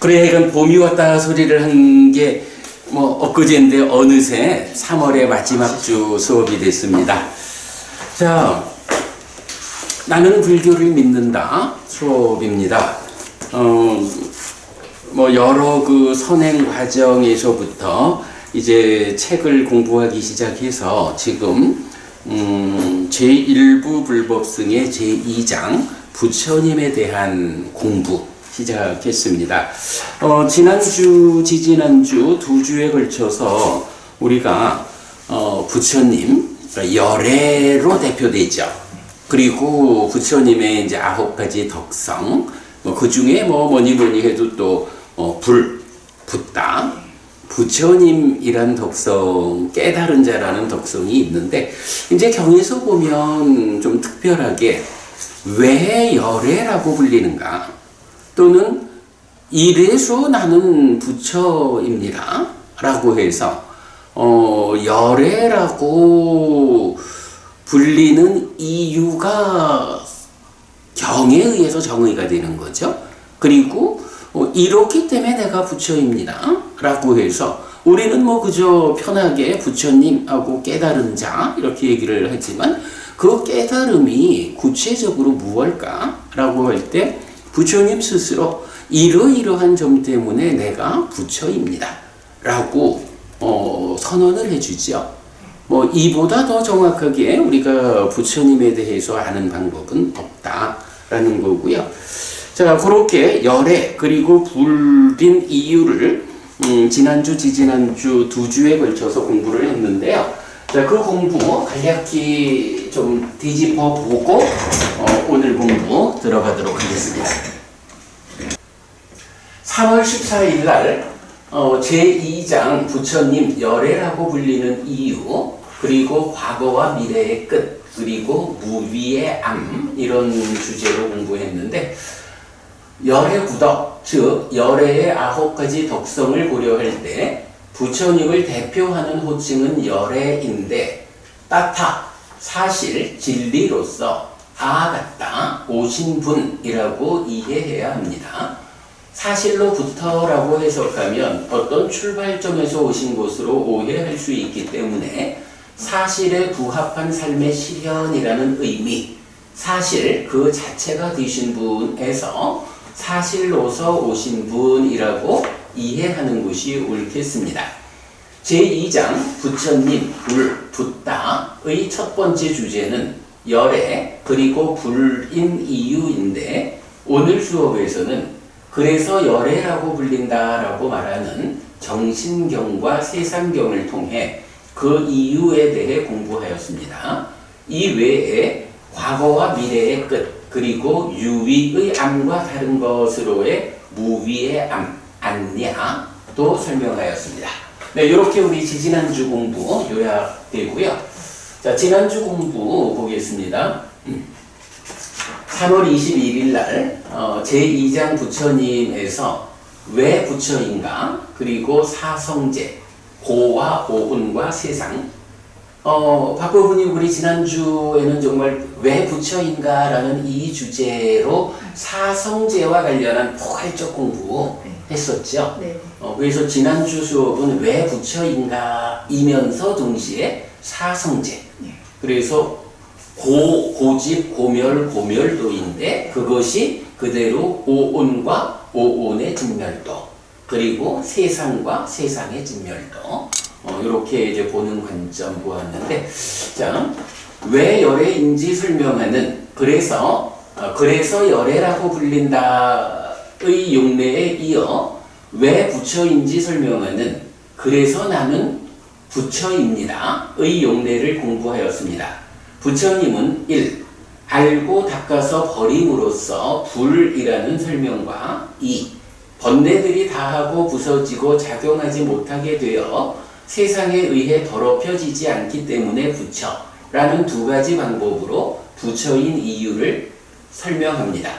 그래, 이건 봄이 왔다 소리를 한 게 엊그제인데 어느새 3월의 마지막 주 수업이 됐습니다. 자, 나는 불교를 믿는다 수업입니다. 여러 그 선행 과정에서부터 이제 책을 공부하기 시작해서 지금 제1부 불법승의 제2장 부처님에 대한 공부 시작했습니다. 지난주, 지지난주 두 주에 걸쳐서 우리가 부처님, 그러니까 열애로 대표되죠. 그리고 부처님의 이제 9가지 덕성, 그 중에 뭐니 해도 또 붓다, 부처님이란 덕성, 깨달은 자라는 덕성이 있는데, 이제 경에서 보면 좀 특별하게 왜 열애라고 불리는가? 또는 이래서 나는 부처입니다 라고 해서 열애라고 불리는 이유가 경에 의해서 정의가 되는 거죠. 그리고 이렇기 때문에 내가 부처입니다 라고 해서 우리는 그저 편하게 부처님하고 깨달은 자 이렇게 얘기를 하지만 그 깨달음이 구체적으로 무엇일까 라고 할 때 부처님 스스로 이러이러한 점 때문에 내가 부처입니다 라고 선언을 해주죠. 이보다 더 정확하게 우리가 부처님에 대해서 아는 방법은 없다라는 거고요. 자, 그렇게 열애 그리고 불린 이유를 지난주, 지지난주 두 주에 걸쳐서 공부를 했는데요. 자, 그 공부 간략히 좀 뒤집어 보고 오늘 공부 들어가도록 하겠습니다. 3월 14일 날 제2장 부처님 열애라고 불리는 이유, 그리고 과거와 미래의 끝, 그리고 무위의 암 이런 주제로 공부했는데 열애 구덕, 즉 열애의 9가지 덕성을 고려할 때 부처님을 대표하는 호칭은 열애인데 따타, 사실, 진리로서 아같다, 오신 분이라고 이해해야 합니다. 사실로부터라고 해석하면 어떤 출발점에서 오신 것으로 오해할 수 있기 때문에 사실에 부합한 삶의 실현이라는 의미, 사실 그 자체가 되신 분에서 사실로서 오신 분이라고 이해하는 것이 옳겠습니다. 제2장 부처님 붓다의 첫 번째 주제는 열애 그리고 불인 이유인데 오늘 수업에서는 그래서 열애라고 불린다라고 말하는 정신경과 세상경을 통해 그 이유에 대해 공부하였습니다. 이 외에 과거와 미래의 끝 그리고 유위의 암과 다른 것으로의 무위의 암, 안냐도 설명하였습니다. 네, 이렇게 우리 지난주 공부 요약되고요. 자, 지난주 공부 보겠습니다. 3월 21일 날 제2장 부처님에서 왜 부처인가, 그리고 사성제, 고와 오운과 세상. 박보부님 우리 지난주에는 정말 왜 부처인가라는 이 주제로 사성제와 관련한 포괄적 공부 했었죠. 네. 그래서 지난주 수업은 왜 부처인가 이면서 동시에 사성제. 그래서 고집, 고멸도인데 그것이 그대로 오온과 오온의 진멸도, 그리고 세상과 세상의 진멸도, 이렇게 이제 보는 관점 보았는데, 자, 왜 열애인지 설명하는, 그래서 열애라고 불린다의 용례에 이어 왜 부처인지 설명하는 그래서 나는 부처입니다의 용례를 공부하였습니다. 부처님은 1. 알고 닦아서 버림으로써 불이라는 설명과 2. 번뇌들이 다하고 부서지고 작용하지 못하게 되어 세상에 의해 더럽혀지지 않기 때문에 부처라는 두 가지 방법으로 부처인 이유를 설명합니다.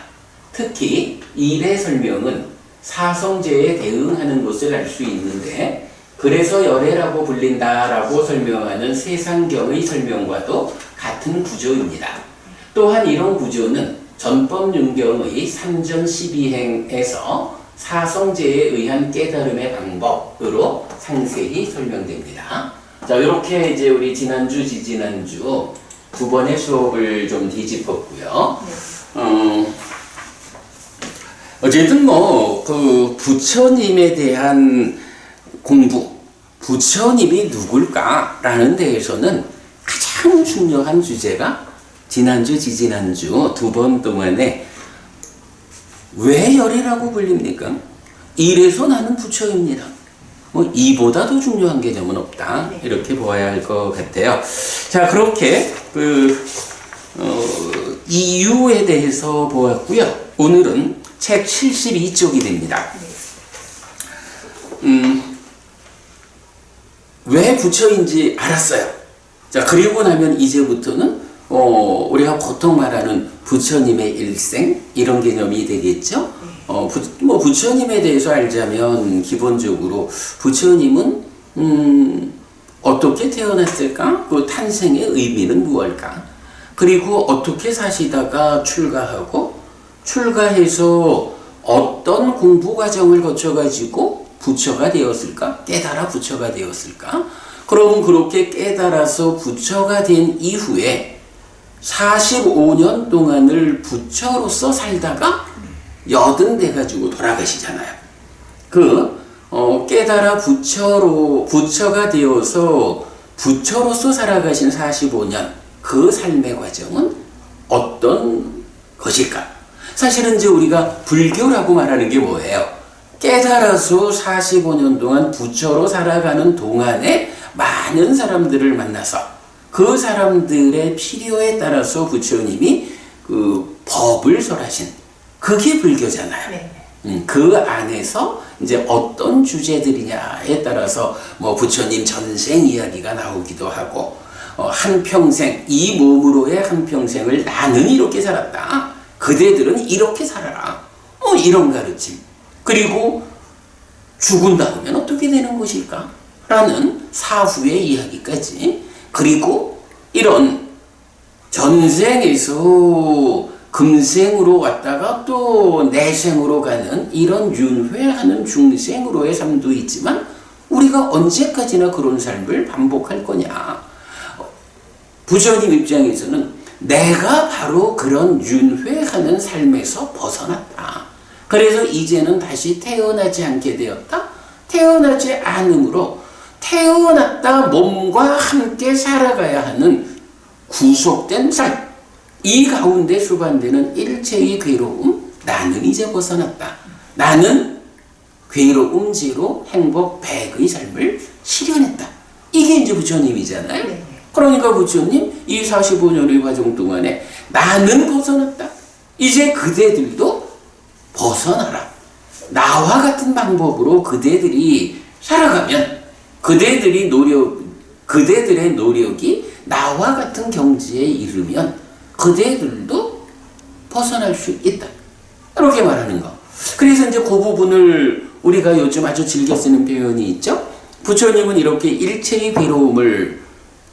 특히 1의 설명은 사성제에 대응하는 것을 알 수 있는데 그래서 열애라고 불린다라고 설명하는 세상경의 설명과도 같은 구조입니다. 또한 이런 구조는 전법윤경의 3전 12행에서 사성제에 의한 깨달음의 방법으로 상세히 설명됩니다. 자, 이렇게 이제 우리 지난주, 지지난주 두 번의 수업을 좀 뒤집었고요. 어쨌든 그 부처님에 대한 공부, 부처님이 누굴까라는 데에서는 가장 중요한 주제가 지난주, 지지난주 두 번 동안에 왜 열이라고 불립니까? 이래서 나는 부처입니다. 이보다 더 중요한 개념은 없다. 이렇게 보아야 할 것 같아요. 자, 그렇게 이유에 대해서 보았고요. 오늘은 책 72쪽이 됩니다. 왜 부처인지 알았어요. 자, 그리고 나면 이제부터는 우리가 보통 말하는 부처님의 일생 이런 개념이 되겠죠. 부처님에 대해서 알자면 기본적으로 부처님은 어떻게 태어났을까? 그 탄생의 의미는 무엇일까? 그리고 어떻게 사시다가 출가해서 어떤 공부 과정을 거쳐가지고 부처가 되었을까? 깨달아 부처가 되었을까? 그럼 그렇게 깨달아서 부처가 된 이후에 45년 동안을 부처로서 살다가 여든돼가지고 돌아가시잖아요. 깨달아 부처가 되어서 부처로서 살아가신 45년, 그 삶의 과정은 어떤 것일까? 사실은 이제 우리가 불교라고 말하는 게 뭐예요? 깨달아서 45년 동안 부처로 살아가는 동안에 많은 사람들을 만나서 그 사람들의 필요에 따라서 부처님이 그 법을 설하신 그게 불교잖아요. 그 안에서 이제 어떤 주제들이냐에 따라서 부처님 전생 이야기가 나오기도 하고 한평생 이 몸으로의 한평생을 나는 이렇게 살았다. 그대들은 이렇게 살아라. 이런 가르침. 그리고 죽은 다음엔 어떻게 되는 것일까? 라는 사후의 이야기까지. 그리고 이런 전생에서 금생으로 왔다가 또 내생으로 가는 이런 윤회하는 중생으로의 삶도 있지만 우리가 언제까지나 그런 삶을 반복할 거냐. 부처님 입장에서는 내가 바로 그런 윤회하는 삶에서 벗어났다. 그래서 이제는 다시 태어나지 않게 되었다. 태어나지 않으므로 태어났다 몸과 함께 살아가야 하는 구속된 삶. 이 가운데 수반되는 일체의 괴로움, 나는 이제 벗어났다. 나는 괴로움제로 행복 백의 삶을 실현했다. 이게 이제 부처님이잖아요. 그러니까 부처님 이 45년의 과정 동안에 나는 벗어났다. 이제 그대들도 벗어나라. 나와 같은 방법으로 그대들이 살아가면 그대들의 노력이 나와 같은 경지에 이르면 그대들도 벗어날 수 있다. 이렇게 말하는 거. 그래서 이제 그 부분을 우리가 요즘 아주 즐겨 쓰는 표현이 있죠. 부처님은 이렇게 일체의 괴로움을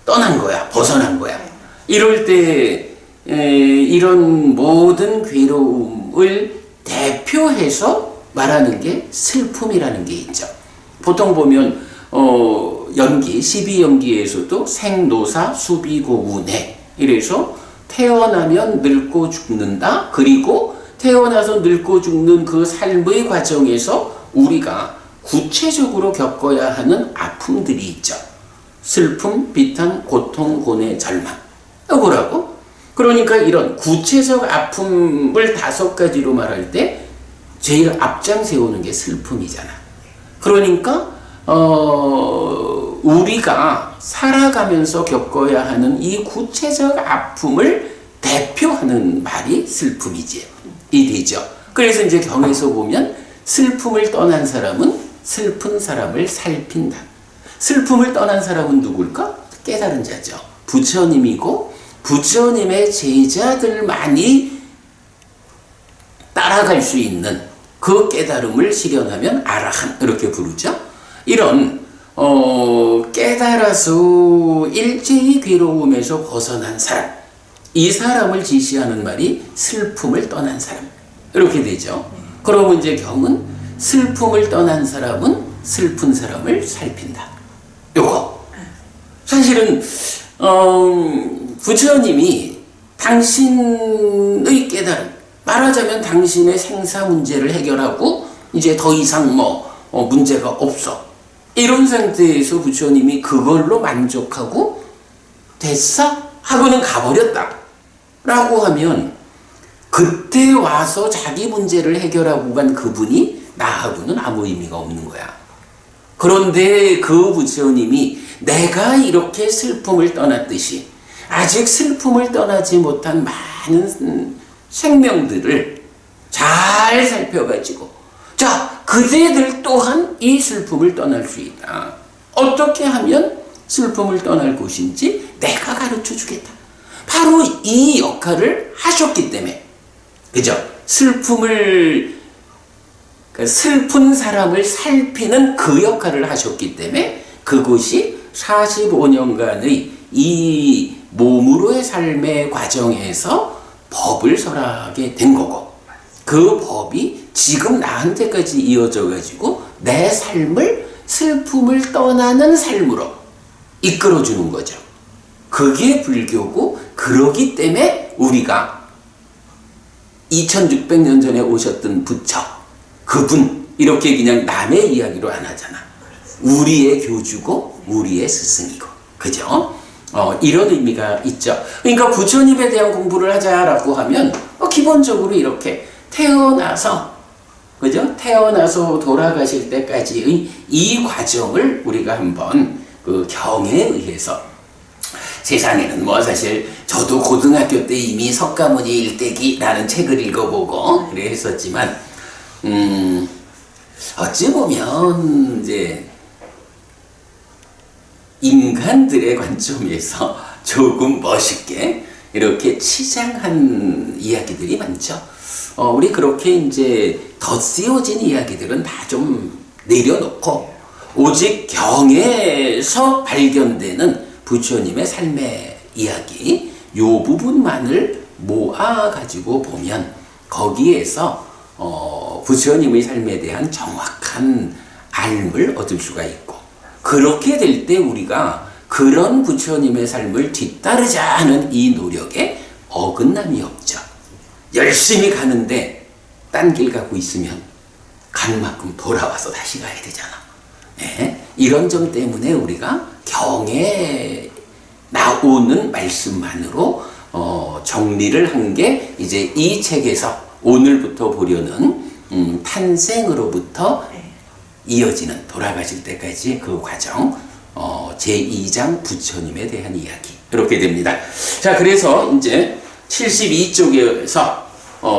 떠난 거야. 벗어난 거야. 이럴 때 이런 모든 괴로움을 대표해서 말하는 게 슬픔이라는 게 있죠. 보통 보면 연기, 12연기에서도 생노사 수비고운해 이래서 태어나면 늙고 죽는다. 그리고 태어나서 늙고 죽는 그 삶의 과정에서 우리가 구체적으로 겪어야 하는 아픔들이 있죠. 슬픔, 비탄, 고통, 고뇌, 절망. 뭐라고? 그러니까 이런 구체적 아픔을 5가지로 말할 때 제일 앞장 세우는 게 슬픔이잖아. 그러니까 우리가 살아가면서 겪어야 하는 이 구체적 아픔을 대표하는 말이 슬픔이지. 이되죠. 그래서 이제 경에서 보면 슬픔을 떠난 사람은 슬픈 사람을 살핀다. 슬픔을 떠난 사람은 누굴까? 깨달은 자죠. 부처님이고 부처님의 제자들만이 따라갈 수 있는 그 깨달음을 실현하면 아라한 이렇게 부르죠. 이런 깨달아서 일체의 괴로움에서 벗어난 사람, 이 사람을 지시하는 말이 슬픔을 떠난 사람 이렇게 되죠. 그러면 이제 경은 슬픔을 떠난 사람은 슬픈 사람을 살핀다. 요거. 사실은 부처님이 당신의 깨달음, 말하자면 당신의 생사 문제를 해결하고 이제 더 이상 문제가 없어. 이런 상태에서 부처님이 그걸로 만족하고 됐어? 하고는 가버렸다. 라고 하면 그때 와서 자기 문제를 해결하고 간 그분이 나하고는 아무 의미가 없는 거야. 그런데 그 부처님이 내가 이렇게 슬픔을 떠났듯이 아직 슬픔을 떠나지 못한 많은 생명들을 잘 살펴가지고 자, 그대들 또한 이 슬픔을 떠날 수 있다. 어떻게 하면 슬픔을 떠날 것인지 내가 가르쳐 주겠다. 바로 이 역할을 하셨기 때문에, 그죠? 슬픈 사람을 살피는 그 역할을 하셨기 때문에 그것이 45년간의 이 몸으로의 삶의 과정에서 법을 설하게 된 거고, 그 법이 지금 나한테까지 이어져 가지고 내 삶을 슬픔을 떠나는 삶으로 이끌어주는 거죠. 그게 불교고, 그러기 때문에 우리가 2600년 전에 오셨던 부처, 그분 이렇게 그냥 남의 이야기로 안 하잖아. 우리의 교주고 우리의 스승이고, 그죠? 이런 의미가 있죠. 그러니까 부처님에 대한 공부를 하자라고 하면 기본적으로 이렇게 태어나서, 그죠? 태어나서 돌아가실 때까지의 이 과정을 우리가 한번 그 경에 의해서, 세상에는 사실 저도 고등학교 때 이미 석가모니 일대기라는 책을 읽어보고 그래 했었지만, 어찌 보면 이제 인간들의 관점에서 조금 멋있게 이렇게 치장한 이야기들이 많죠. 우리 그렇게 이제 덧씌워진 이야기들은 다 좀 내려놓고 오직 경에서 발견되는 부처님의 삶의 이야기, 요 부분만을 모아가지고 보면 거기에서 부처님의 삶에 대한 정확한 알을 얻을 수가 있고, 그렇게 될 때 우리가 그런 부처님의 삶을 뒤따르자 하는 이 노력에 어긋남이 없죠. 열심히 가는데 딴 길 가고 있으면 간 만큼 돌아와서 다시 가야 되잖아. 네? 이런 점 때문에 우리가 경에 나오는 말씀만으로 정리를 한 게 이제 이 책에서 오늘부터 보려는 탄생으로부터 이어지는 돌아가실 때까지 그 과정, 제2장 부처님에 대한 이야기, 이렇게 됩니다. 자, 그래서 이제 72쪽에서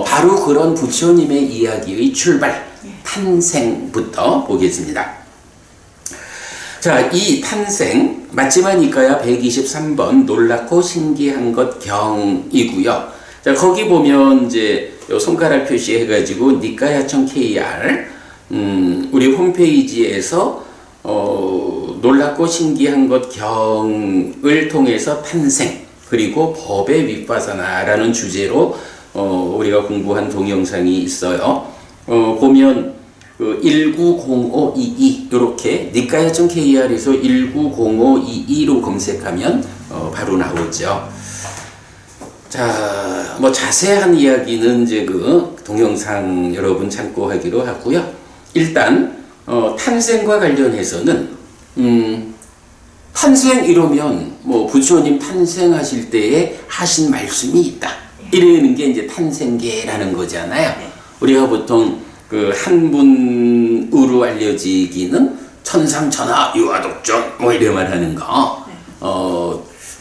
바로 그런 부처님의 이야기의 출발, 탄생부터 보겠습니다. 자, 이 탄생, 맞지만 이까야 123번 놀랍고 신기한 것 경이고요. 자, 거기 보면 이제 요 손가락 표시해가지고 니까야청 KR, 우리 홈페이지에서 놀랍고 신기한 것 경을 통해서 탄생, 그리고 법의 윗바사나라는 주제로 우리가 공부한 동영상이 있어요. 보면 그 190522 이렇게 니까야.kr에서 190522로 검색하면 바로 나오죠. 자, 자세한 이야기는 이제 그 동영상 여러분 참고하기로 하고요. 일단 탄생과 관련해서는 탄생 이러면 부처님 탄생하실 때에 하신 말씀이 있다. 이러는 게 이제 탄생계라는 거잖아요. 우리가 보통 그 한문으로 알려지기는 천상천하 유아독존 이래 말하는 거.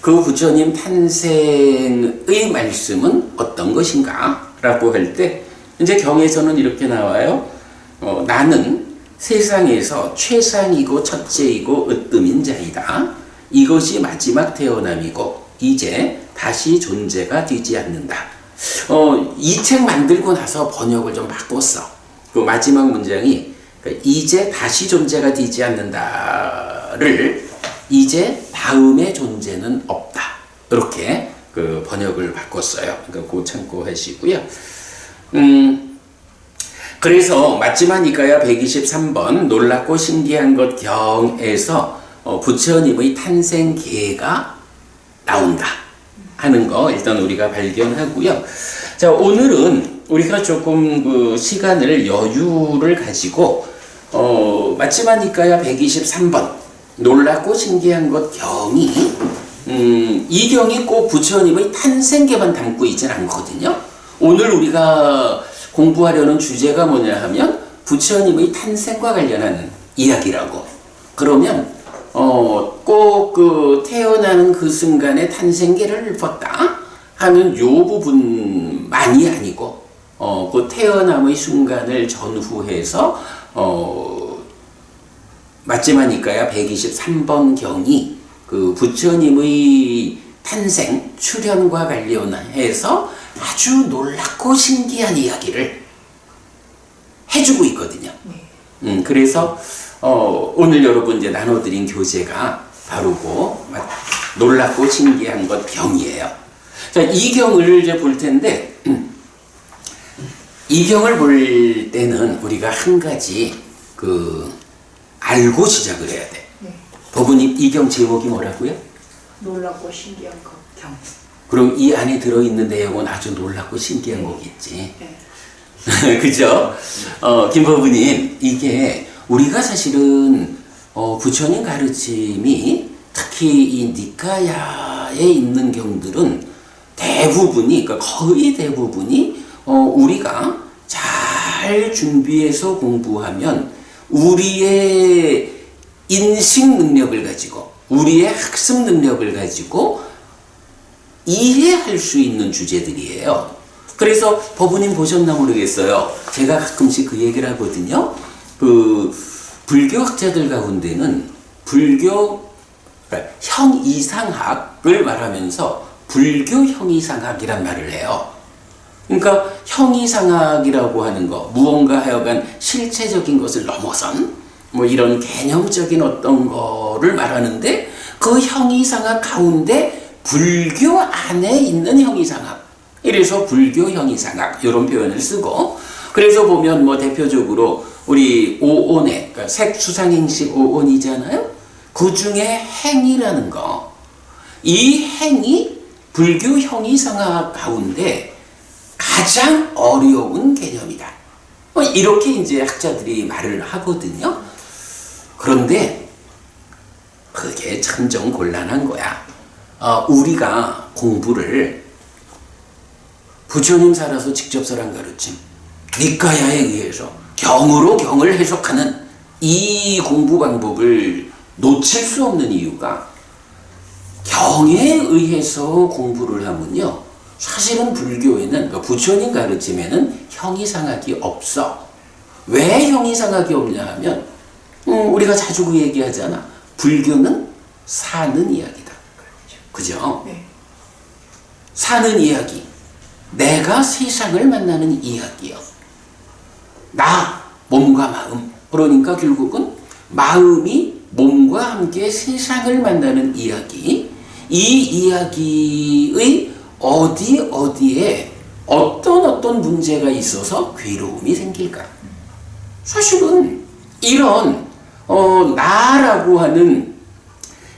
그 부처님 탄생의 말씀은 어떤 것인가? 라고 할 때 이제 경에서는 이렇게 나와요. 나는 세상에서 최상이고 첫째이고 으뜸인 자이다. 이것이 마지막 태어남이고 이제 다시 존재가 되지 않는다. 이 책 만들고 나서 번역을 좀 바꿨어. 그 마지막 문장이 이제 다시 존재가 되지 않는다를 이제 다음의 존재는 없다. 이렇게 그 번역을 바꿨어요. 그러니까 그거 참고하시고요. 그래서 맞지만 이까야 123번 놀랍고 신기한 것 경에서 부처님의 탄생계가 나온다 하는 거 일단 우리가 발견하고요. 자, 오늘은 우리가 조금 그 시간을 여유를 가지고 맞지만 이까야 123번 놀랍고 신기한 것 경이 이 경이 꼭 부처님의 탄생계만 담고 있진 않거든요. 오늘 우리가 공부하려는 주제가 뭐냐 하면 부처님의 탄생과 관련한 이야기라고. 그러면 꼭 그 태어나는 그 순간에 탄생계를 읊었다 하는 요 부분만이 아니고 그 태어남의 순간을 전후해서 맞지만 이까야 123번 경이 그 부처님의 탄생 출현과 관련해서 아주 놀랍고 신기한 이야기를 해주고 있거든요. 그래서 오늘 여러분 이제 나눠드린 교재가 바로 그 놀랍고 신기한 것 경이에요. 자, 이 경을 이제 볼 텐데 이 경을 볼 때는 우리가 한 가지 그 알고 시작을 해야 돼. 법은 이 경 제목이 뭐라고요? 놀랍고 신기한 것 경. 그럼 이 안에 들어있는 내용은 아주 놀랍고 신기한 거겠지. 그죠? 김법은님, 이게 우리가 사실은 부처님 가르침이 특히 이 니카야에 있는 경들은 대부분이, 그러니까 거의 대부분이 우리가 잘 준비해서 공부하면 우리의 인식 능력을 가지고 우리의 학습 능력을 가지고 이해할 수 있는 주제들이에요. 그래서 법우님 보셨나 모르겠어요. 제가 가끔씩 그 얘기를 하거든요. 그 불교학자들 가운데는 불교 형이상학을 말하면서 불교 형이상학이란 말을 해요. 그러니까 형이상학이라고 하는 거, 무언가 하여간 실체적인 것을 넘어선 뭐 이런 개념적인 어떤 거를 말하는데 그 형이상학 가운데 불교 안에 있는 형이상학, 이래서 불교 형이상학 이런 표현을 쓰고, 그래서 보면 뭐 대표적으로 우리 오온에, 그러니까 색수상행식 오온이잖아요. 그 중에 행이라는 거, 이 행이 불교 형이상학 가운데 가장 어려운 개념이다. 뭐 이렇게 이제 학자들이 말을 하거든요. 그런데 그게 참 좀 곤란한 거야. 우리가 공부를 부처님 살아서 직접 설한 가르침, 니카야에 의해서 경으로 경을 해석하는 이 공부 방법을 놓칠 수 없는 이유가, 경에 의해서 공부를 하면요, 사실은 불교에는, 그러니까 부처님 가르침에는 형이상학이 없어. 왜 형이상학이 없냐 하면 우리가 자주 그 얘기하잖아. 불교는 사는 이야기다. 그죠? 네. 사는 이야기. 내가 세상을 만나는 이야기요. 나, 몸과 마음. 그러니까 결국은 마음이 몸과 함께 세상을 만나는 이야기. 이 이야기의 어디에 어떤 문제가 있어서 괴로움이 생길까? 사실은 이런 나라고 하는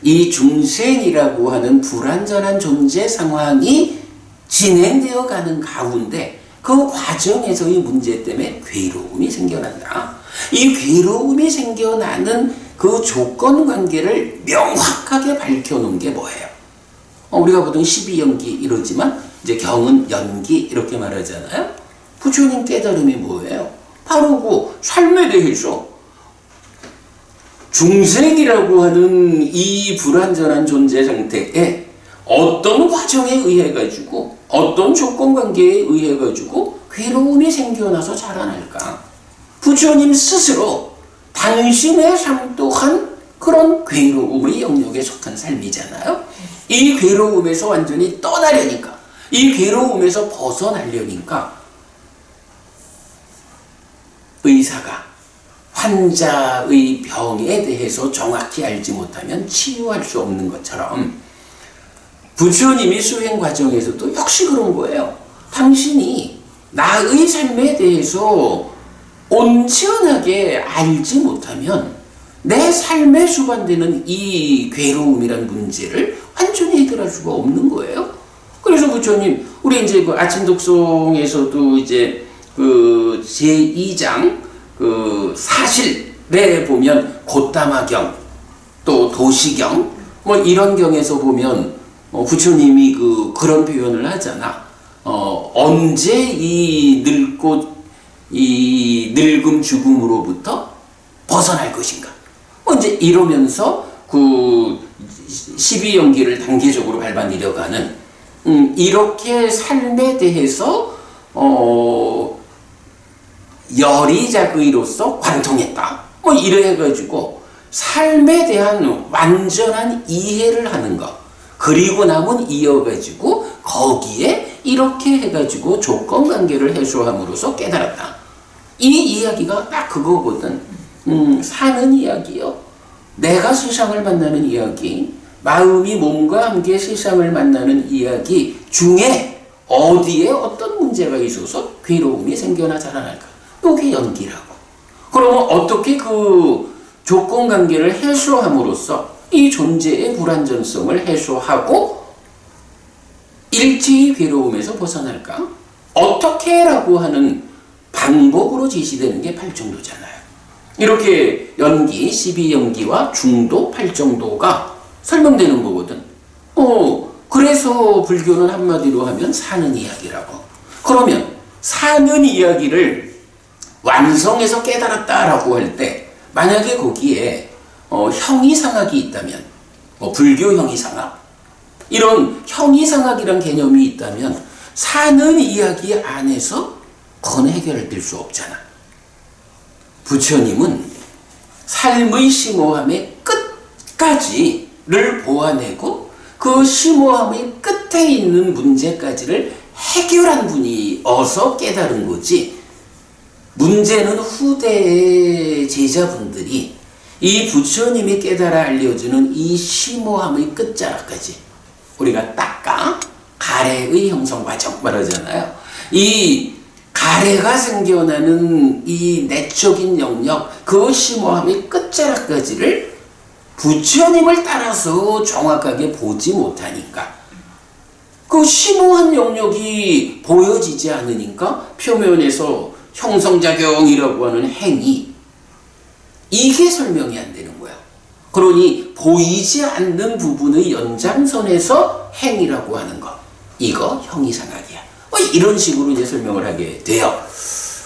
이 중생이라고 하는 불완전한 존재 상황이 진행되어 가는 가운데 그 과정에서의 문제 때문에 괴로움이 생겨난다. 이 괴로움이 생겨나는 그 조건 관계를 명확하게 밝혀놓은 게 뭐예요? 우리가 보통 12연기 이러지만 이제 경은 연기 이렇게 말하잖아요. 부처님 깨달음이 뭐예요? 바로 그 삶에 대해서 중생이라고 하는 이 불완전한 존재 상태에 어떤 과정에 의해 가지고 어떤 조건 관계에 의해 가지고 괴로움이 생겨나서 자라날까? 부처님 스스로 당신의 삶 또한 그런 괴로움의 영역에 속한 삶이잖아요. 이 괴로움에서 완전히 떠나려니까, 이 괴로움에서 벗어나려니까 의사가 환자의 병에 대해서 정확히 알지 못하면 치유할 수 없는 것처럼 부처님이 수행 과정에서도 역시 그런 거예요. 당신이 나의 삶에 대해서 온전하게 알지 못하면 내 삶에 수반되는 이 괴로움이란 문제를 완전히 해결할 수가 없는 거예요. 그래서 부처님, 우리 이제 그 아침 독송에서도 이제 그 제2장 그 사실에 보면 곶담화경 또 도시경 뭐 이런 경에서 보면 부처님이 그런 표현을 하잖아. 언제 이 늙음 죽음으로부터 벗어날 것인가. 이제 이러면서 그 12연기를 단계적으로 밟아 내려가는 이렇게 삶에 대해서 열의작의로서 관통했다. 뭐 이래 가지고 삶에 대한 완전한 이해를 하는 것. 그리고 남은 이어가지고 거기에 이렇게 해가지고 조건관계를 해소함으로써 깨달았다. 이 이야기가 딱 그거거든. 사는 이야기요. 내가 세상을 만나는 이야기, 마음이 몸과 함께 세상을 만나는 이야기 중에 어디에 어떤 문제가 있어서 괴로움이 생겨나 자라날까? 이게 연기라고. 그러면 어떻게 그 조건관계를 해소함으로써 이 존재의 불완전성을 해소하고 일체의 괴로움에서 벗어날까? 어떻게 라고 하는 방법으로 제시되는 게 팔정도잖아요. 이렇게 연기, 12연기와 중도, 팔정도가 설명되는 거거든. 그래서 불교는 한마디로 하면 사는 이야기라고. 그러면 사는 이야기를 완성해서 깨달았다라고 할 때 만약에 거기에 형이상학이 있다면, 불교 형이상학, 이런 형이상학이란 개념이 있다면 사는 이야기 안에서 그건 해결될 수 없잖아. 부처님은 삶의 심오함의 끝까지를 보아내고 그 심오함의 끝에 있는 문제까지를 해결한 분이어서 깨달은 거지. 문제는 후대의 제자분들이 이 부처님이 깨달아 알려주는 이 심오함의 끝자락까지 우리가 닦아 가래의 형성 과정 말하잖아요. 이 가래가 생겨나는 이 내적인 영역, 그 심오함의 끝자락까지를 부처님을 따라서 정확하게 보지 못하니까 그 심오한 영역이 보여지지 않으니까 표면에서 형성작용이라고 하는 행위, 이게 설명이 안 되는 거야. 그러니 보이지 않는 부분의 연장선에서 행위라고 하는 것, 이거 형이상학이야. 이런 식으로 이제 설명을 하게 돼요.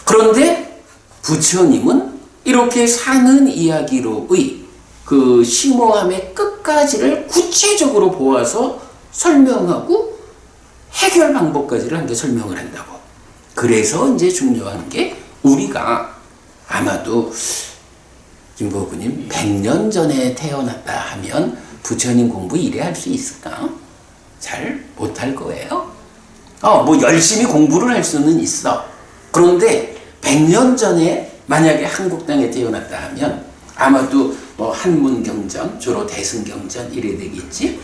그런데 부처님은 이렇게 사는 이야기로의 그 심오함의 끝까지를 구체적으로 보아서 설명하고 해결 방법까지를 함께 설명을 한다고. 그래서 이제 중요한 게 우리가 아마도 김보부님 100년 전에 태어났다 하면 부처님 공부 이래 할 수 있을까? 잘 못할 거예요. 뭐 열심히 공부를 할 수는 있어. 그런데 100년 전에 만약에 한국 땅에 태어났다 하면 아마도 뭐 한문경전, 주로 대승경전 이래 되겠지.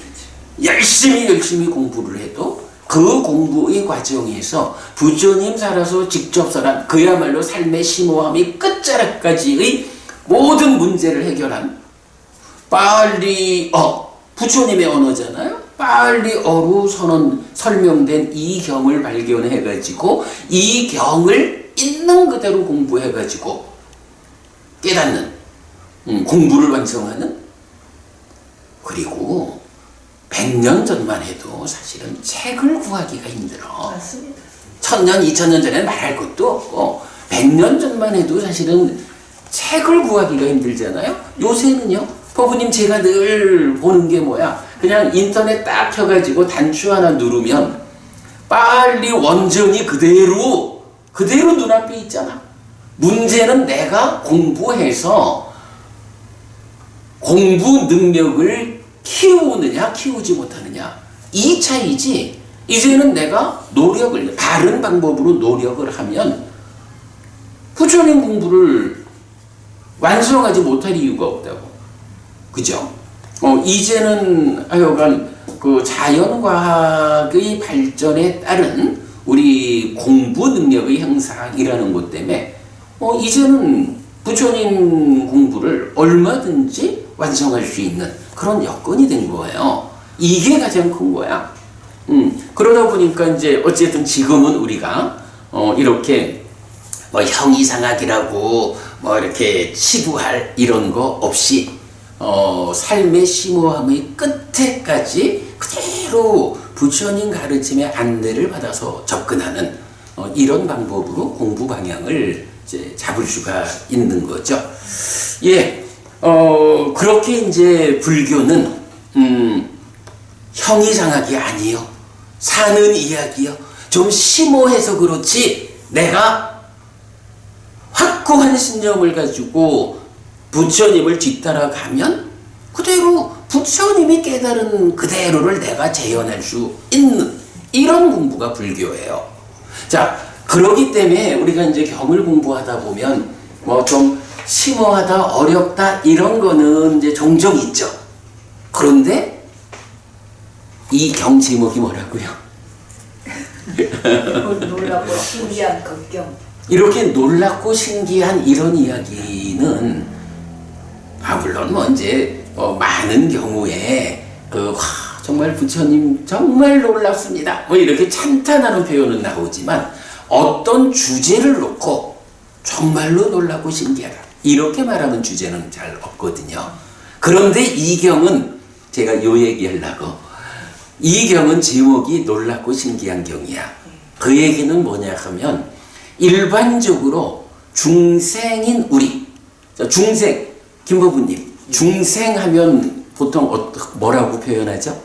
열심히 공부를 해도 그 공부의 과정에서 부처님 살아서 직접 설한 그야말로 삶의 심오함이 끝자락까지의 모든 문제를 해결한 빨리 부처님의 언어잖아요. 빨리 어루 선언 설명된 이 경을 발견해가지고 이 경을 있는 그대로 공부해가지고 깨닫는 공부를 완성하는. 그리고 100년 전만 해도 사실은 책을 구하기가 힘들어. 맞습니다. 1000년, 2000년 전에는 말할 것도 없고 100년 전만 해도 사실은 책을 구하기가 힘들잖아요. 요새는요. 법부님 제가 늘 보는 게 뭐야. 그냥 인터넷 딱 켜가지고 단추 하나 누르면 빨리 원전이 그대로 눈앞에 있잖아. 문제는 내가 공부해서 공부 능력을 키우느냐 키우지 못하느냐 이 차이지. 이제는 내가 노력을 바른 방법으로 노력을 하면 부처님 공부를 완성하지 못할 이유가 없다고. 그죠? 이제는 하여간 그 자연과학의 발전에 따른 우리 공부 능력의 향상이라는 것 때문에 이제는 부처님 공부를 얼마든지 완성할 수 있는 그런 여건이 된 거예요. 이게 가장 큰 거야. 그러다 보니까 이제 어쨌든 지금은 우리가 이렇게 뭐 형이상학이라고 뭐 이렇게 치부할 이런 거 없이 삶의 심오함의 끝에까지 그대로 부처님 가르침의 안내를 받아서 접근하는 이런 방법으로 공부 방향을 이제 잡을 수가 있는 거죠. 예, 그렇게 이제 불교는 형이상학이 아니요, 사는 이야기요. 좀 심오해서 그렇지 내가 확고한 신념을 가지고 부처님을 뒤따라가면 그대로 부처님이 깨달은 그대로를 내가 재현할 수 있는 이런 공부가 불교예요. 자, 그러기 때문에 우리가 이제 경을 공부하다 보면 뭐 좀 심오하다, 어렵다 이런 거는 이제 종종 있죠. 그런데 이 경 제목이 뭐라고요? 놀랍고 신기한 극경. 이렇게 놀랍고 신기한 이런 이야기는 물론 뭐 이제 많은 경우에 정말 부처님 정말 놀랍습니다 뭐 이렇게 찬탄하는 표현은 나오지만 어떤 주제를 놓고 정말로 놀랍고 신기하다 이렇게 말하는 주제는 잘 없거든요. 그런데 이 경은 제가 요 얘기하려고, 이 경은 제목이 놀랍고 신기한 경이야. 그 얘기는 뭐냐 하면 일반적으로 중생인 우리, 중생, 김보부님, 중생하면 보통 뭐라고 표현하죠?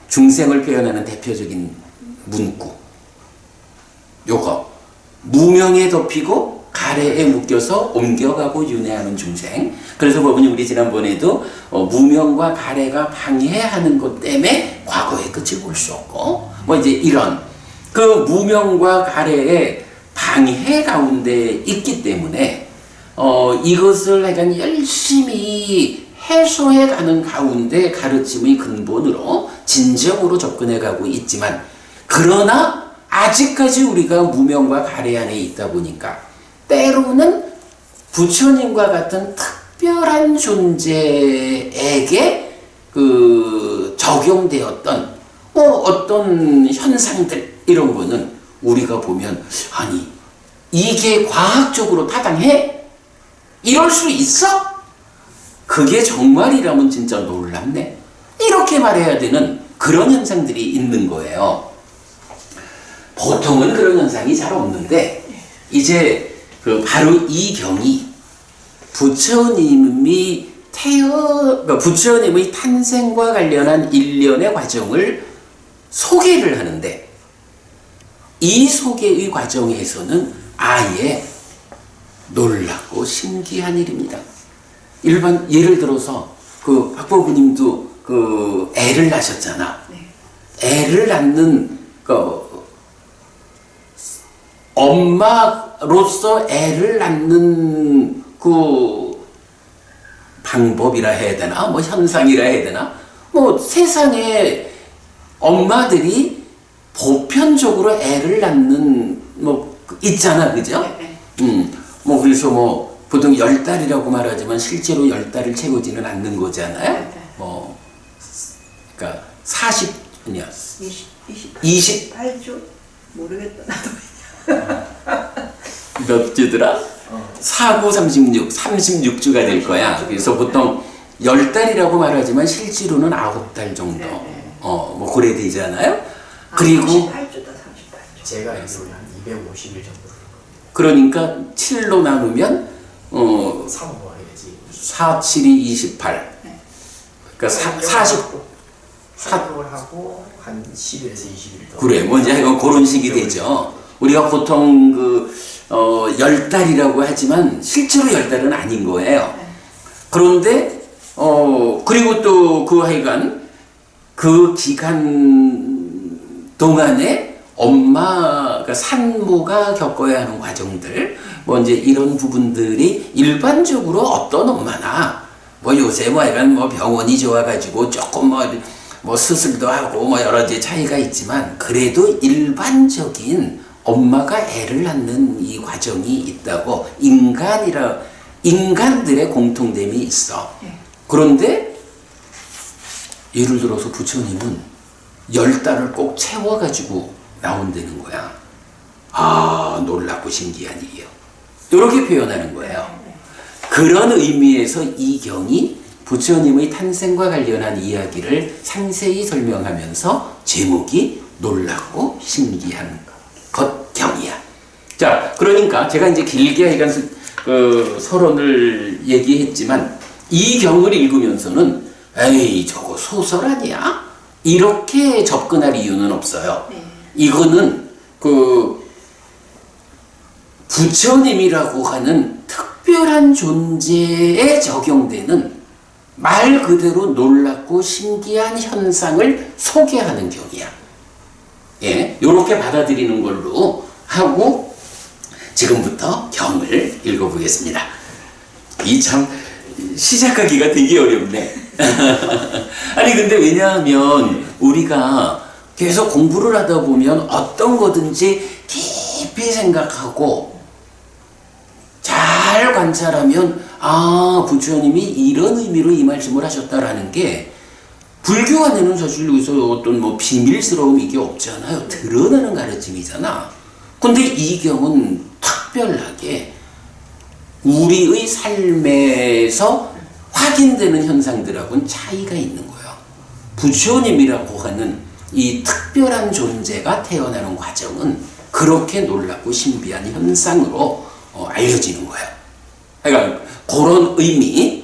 중생을 표현하는 대표적인 문구. 요거. 무명에 덮이고 가래에 묶여서 옮겨가고 윤회하는 중생. 그래서 보면 우리 지난번에도 무명과 가래가 방해하는 것 때문에 과거의 끝을 볼 수 없고, 뭐 이제 이런 그 무명과 가래의 방해 가운데 있기 때문에 이것을 약간 열심히 해소해 가는 가운데 가르침의 근본으로 진정으로 접근해 가고 있지만, 그러나 아직까지 우리가 무명과 가래 안에 있다 보니까 때로는 부처님과 같은 특별한 존재에게 적용되었던 어떤 현상들 이런 거는 우리가 보면 아니 이게 과학적으로 타당해? 이럴 수 있어? 그게 정말이라면 진짜 놀랍네. 이렇게 말해야 되는 그런 현상들이 있는 거예요. 보통은 그런 현상이 잘 없는데 이제 바로 이 경이 부처님이 부처님의 탄생과 관련한 일련의 과정을 소개를 하는데, 이 소개의 과정에서는 아예 놀랍고 신기한 일입니다. 예를 들어서 박보부님도 애를 낳으셨잖아. 네. 애를 낳는 엄마로서 애를 낳는 방법이라 해야 되나, 뭐 현상이라 해야 되나, 뭐 세상에 엄마들이 보편적으로 애를 낳는 뭐 있잖아, 그죠? 네. 뭐 그래서 뭐 보통 10달이라고 말하지만 실제로 10달을 채우지는 않는 거잖아요. 네. 뭐 그러니까 40 아니야. 28주 모르겠다 나도. 몇 주더라? 4, 9, 36, 36주가 될 거야. 그래서 보통 10달이라고 말하지만 실제로는 9달 정도. 네. 뭐 그래 되잖아요. 그리고 38주다 38주. 제가 알기로는 한 250일 정도. 그러니까 7로 나누면 3호 해야지. 4, 7이 28. 네. 그러니까 40. 사격을 하고 한 10일에서 20일 더. 그래, 뭐 이제 그런 식이 되죠. 우리가 보통 10달이라고 하지만 실제로 10달은 아닌 거예요. 그런데 그리고 또 하여간 그 기간 동안에 엄마가 산모가 겪어야 하는 과정들, 뭐 이제 이런 부분들이 일반적으로 어떤 엄마나 뭐 요새 뭐 약간 뭐 병원이 좋아가지고 조금 뭐 수술도 하고 뭐 여러 가지 차이가 있지만, 그래도 일반적인 엄마가 애를 낳는 이 과정이 있다고 인간들의 공통점이 있어. 그런데 예를 들어서 부처님은 10달을 꼭 채워가지고 나온다는 거야. 아, 놀랍고 신기한 일이요. 이렇게 표현하는 거예요. 그런 의미에서 이 경이 부처님의 탄생과 관련한 이야기를 상세히 설명하면서 제목이 놀랍고 신기한 것 경이야. 자, 그러니까 제가 이제 길게 하여간 서론을 얘기했지만 이 경을 읽으면서는 에이, 저거 소설 아니야? 이렇게 접근할 이유는 없어요. 이거는 부처님이라고 하는 특별한 존재에 적용되는 말 그대로 놀랍고 신기한 현상을 소개하는 경이야. 예, 요렇게 받아들이는 걸로 하고 지금부터 경을 읽어보겠습니다. 이 참 시작하기가 되게 어렵네. 아니 근데 왜냐하면 우리가 계속 공부를 하다 보면 어떤 거든지 깊이 생각하고 잘 관찰하면 아, 부처님이 이런 의미로 이 말씀을 하셨다라는 게 불교 안에는 사실 여기서 어떤 뭐 비밀스러움 이게 없잖아요. 드러나는 가르침이잖아. 근데 이 경은 특별하게 우리의 삶에서 확인되는 현상들하고는 차이가 있는 거예요. 부처님이라고 하는 이 특별한 존재가 태어나는 과정은 그렇게 놀랍고 신비한 현상으로 알려지는 거예요. 그러니까 그런 의미,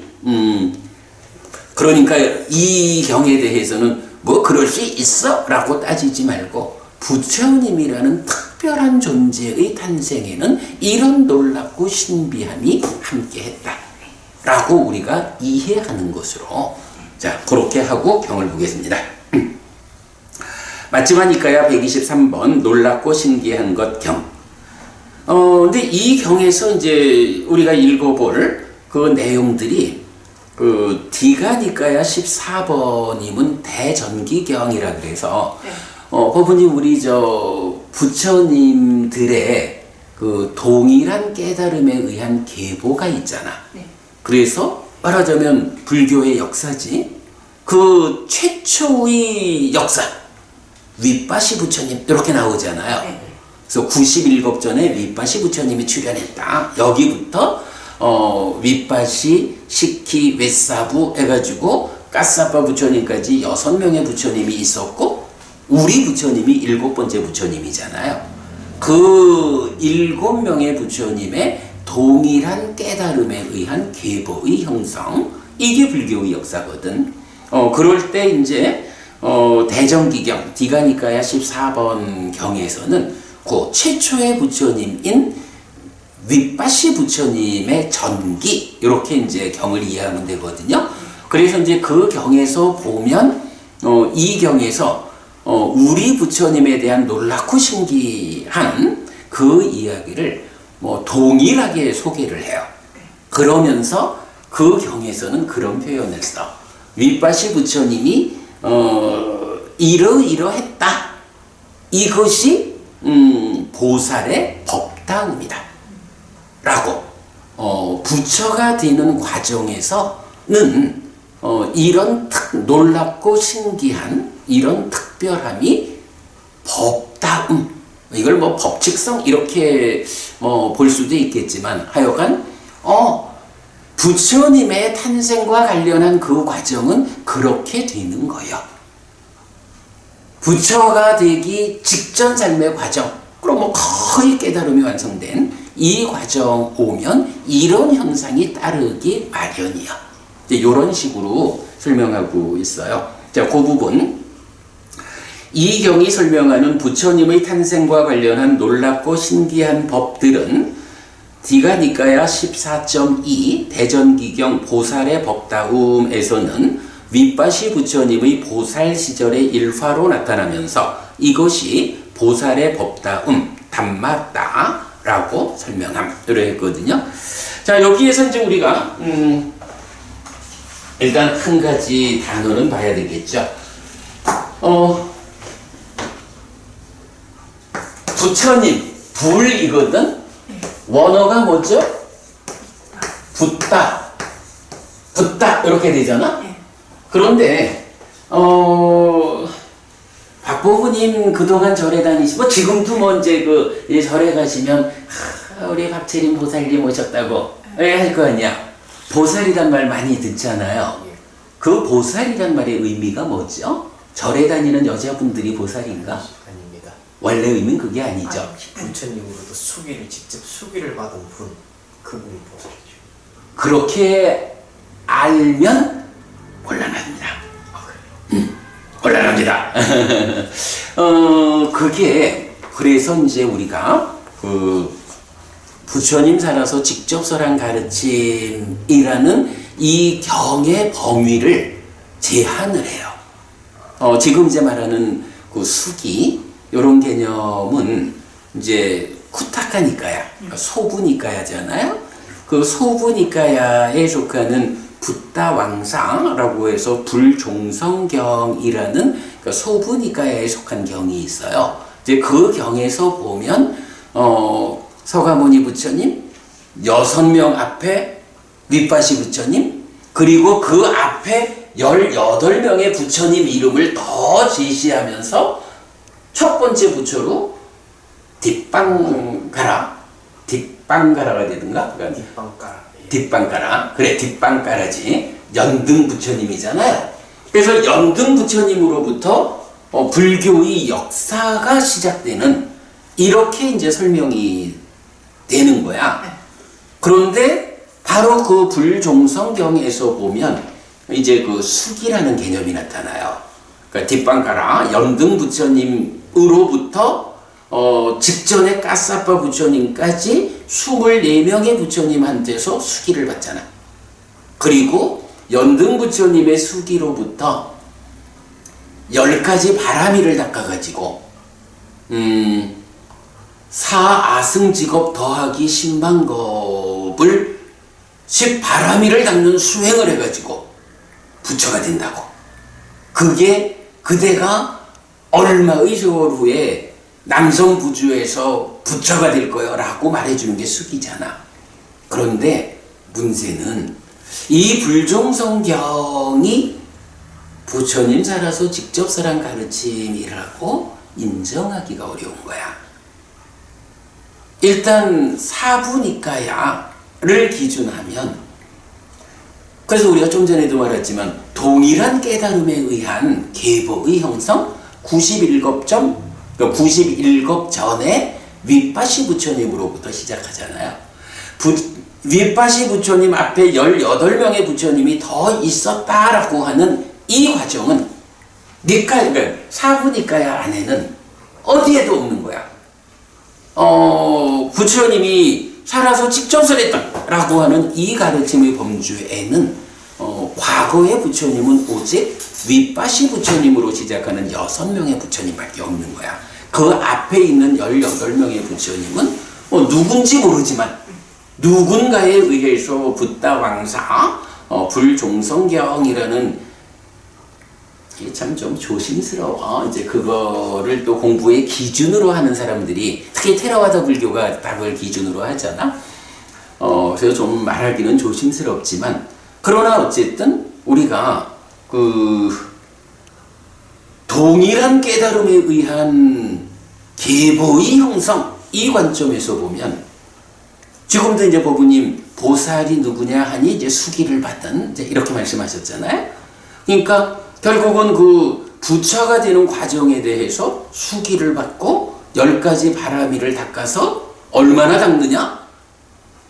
그러니까 이 경에 대해서는 뭐 그럴 수 있어? 라고 따지지 말고 부처님이라는 특별한 존재의 탄생에는 이런 놀랍고 신비함이 함께했다 라고 우리가 이해하는 것으로 자 그렇게 하고 경을 보겠습니다. 맞지마니까야 123번 놀랍고 신기한 것 경. 근데 이 경에서 이제 우리가 읽어볼 그 내용들이 디가니까야 14번임은 대전기경이라 그래서 법은님 우리 부처님들의 그 동일한 깨달음에 의한 계보가 있잖아. 그래서 말하자면 불교의 역사지. 그 최초의 역사 윗바시 부처님 이렇게 나오잖아요. 그래서 91급 전에 윗바시 부처님이 출연했다. 여기부터 윗바시, 시키, 웨사부 해가지고 까사빠 부처님까지 6명의 부처님이 있었고 우리 부처님이 7번째 부처님이잖아요. 그 7명의 부처님의 동일한 깨달음에 의한 계보의 형성, 이게 불교의 역사거든. 그럴 때 이제 대전기경 디가니까야 14번 경에서는 그 최초의 부처님인 윗바시 부처님의 전기 이렇게 이제 경을 이해하면 되거든요. 그래서 이제 그 경에서 보면 이 경에서 우리 부처님에 대한 놀랍고 신기한 그 이야기를 뭐 동일하게 소개를 해요. 그러면서 그 경에서는 그런 표현을 써. 윗바시 부처님이 이러이러했다. 이것이 보살의 법다움이다. 라고 부처가 되는 과정에서는 이런 놀랍고 신기한 이런 특별함이 법다움, 이걸 뭐 법칙성 이렇게 볼 수도 있겠지만 하여간 부처님의 탄생과 관련한 그 과정은 그렇게 되는 거예요. 부처가 되기 직전 삶의 과정, 그럼 뭐 거의 깨달음이 완성된 이 과정 오면 이런 현상이 따르기 마련이야. 이런 식으로 설명하고 있어요. 자, 그 부분. 이 경이 설명하는 부처님의 탄생과 관련한 놀랍고 신기한 법들은 디가니까야 14.2 대전기경 보살의 법다움에서는 윗바시 부처님의 보살 시절의 일화로 나타나면서 이것이 보살의 법다움 담마다라고 설명함으로 했거든요. 자, 여기에서 이제 우리가 일단 한 가지 단어는 봐야 되겠죠. 부처님, 불이거든? 원어가 뭐죠? 붓다. 붓다. 이렇게 되잖아? 그런데, 박보부님 그동안 절에 다니시고, 지금도 뭐 이제 절에 가시면, 우리 박채림 보살님 오셨다고 할 거 아니야. 보살이란 말 많이 듣잖아요. 그 보살이란 말의 의미가 뭐죠? 절에 다니는 여자분들이 보살인가? 아닙니다. 원래 의미는 그게 아니죠. 부처님으로부터 직접 수기를 받은 분, 그분이 보살이죠. 그렇게 알면 곤란합니다. 곤란합니다. 그게 그래서 이제 우리가 부처님 살아서 직접 설한 가르침이라는 이 경의 범위를 제한을 해요. 지금 이제 말하는 그 수기 이런 개념은 이제 쿠타카니까야, 소부니까야잖아요. 그 소부니까야에 속하는 붓다왕상라고 해서 불종성경이라는 그 소부니까야에 속한 경이 있어요. 이제 그 경에서 보면 서가모니 부처님 6명 앞에 윗바시 부처님 그리고 그 앞에 18명의 부처님 이름을 더 제시하면서 첫 번째 부처로 뒷방가라가 되든가? 뒷방가라. 뒷방가라. 그래, 뒷방가라지. 연등 부처님이잖아요. 그래서 연등 부처님으로부터 불교의 역사가 시작되는 이렇게 이제 설명이 되는 거야. 그런데 바로 그 불종성경에서 보면 이제 그 수기라는 개념이 나타나요. 그러니까 뒷방가라 연등 부처님으로부터 직전에 까사빠 부처님까지 24명의 부처님한테서 수기를 받잖아. 그리고 연등 부처님의 수기로부터 10가지 바라미를 닦아가지고 사아승직업 더하기 10만겁을 10바라미를 닦는 수행을 해가지고 부처가 된다고. 그게 그대가 얼마의 세월 후에 남성부주에서 부처가 될 거요 라고 말해주는 게 수기잖아. 그런데 문제는 이 불종성경이 부처님 살아서 직접 설한 가르침이라고 인정하기가 어려운 거야. 일단 사부니까야를 기준하면, 그래서 우리가 좀 전에도 말했지만 동일한 깨달음에 의한 계보의 형성 91급 전에 윗바시 부처님으로부터 시작하잖아요. 윗바시 부처님 앞에 18명의 부처님이 더 있었다라고 하는 이 과정은 그러니까 사부니까야 안에는 어디에도 없는 거야. 부처님이 살아서 직접 설했다라고 하는 이 가르침의 범주에는 과거의 부처님은 오직 윗바시 부처님으로 시작하는 6명의 부처님밖에 없는 거야. 그 앞에 있는 18명의 부처님은 누군지 모르지만 누군가에 의해서 붓다왕사 불종성경이라는, 이게 참 좀 조심스러워. 이제 그거를 또 공부의 기준으로 하는 사람들이, 특히 테라와다 불교가 답을 기준으로 하잖아. 그래서 좀 말하기는 조심스럽지만, 그러나 어쨌든 우리가 동일한 깨달음에 의한 계보의 형성, 이 관점에서 보면 지금도 이제 보부님 보살이 누구냐 하니 이제 수기를 받은, 이제 이렇게 말씀하셨잖아요. 그러니까 결국은 그 부처가 되는 과정에 대해서 수기를 받고 10가지 바라미를 닦아서 얼마나 닦느냐?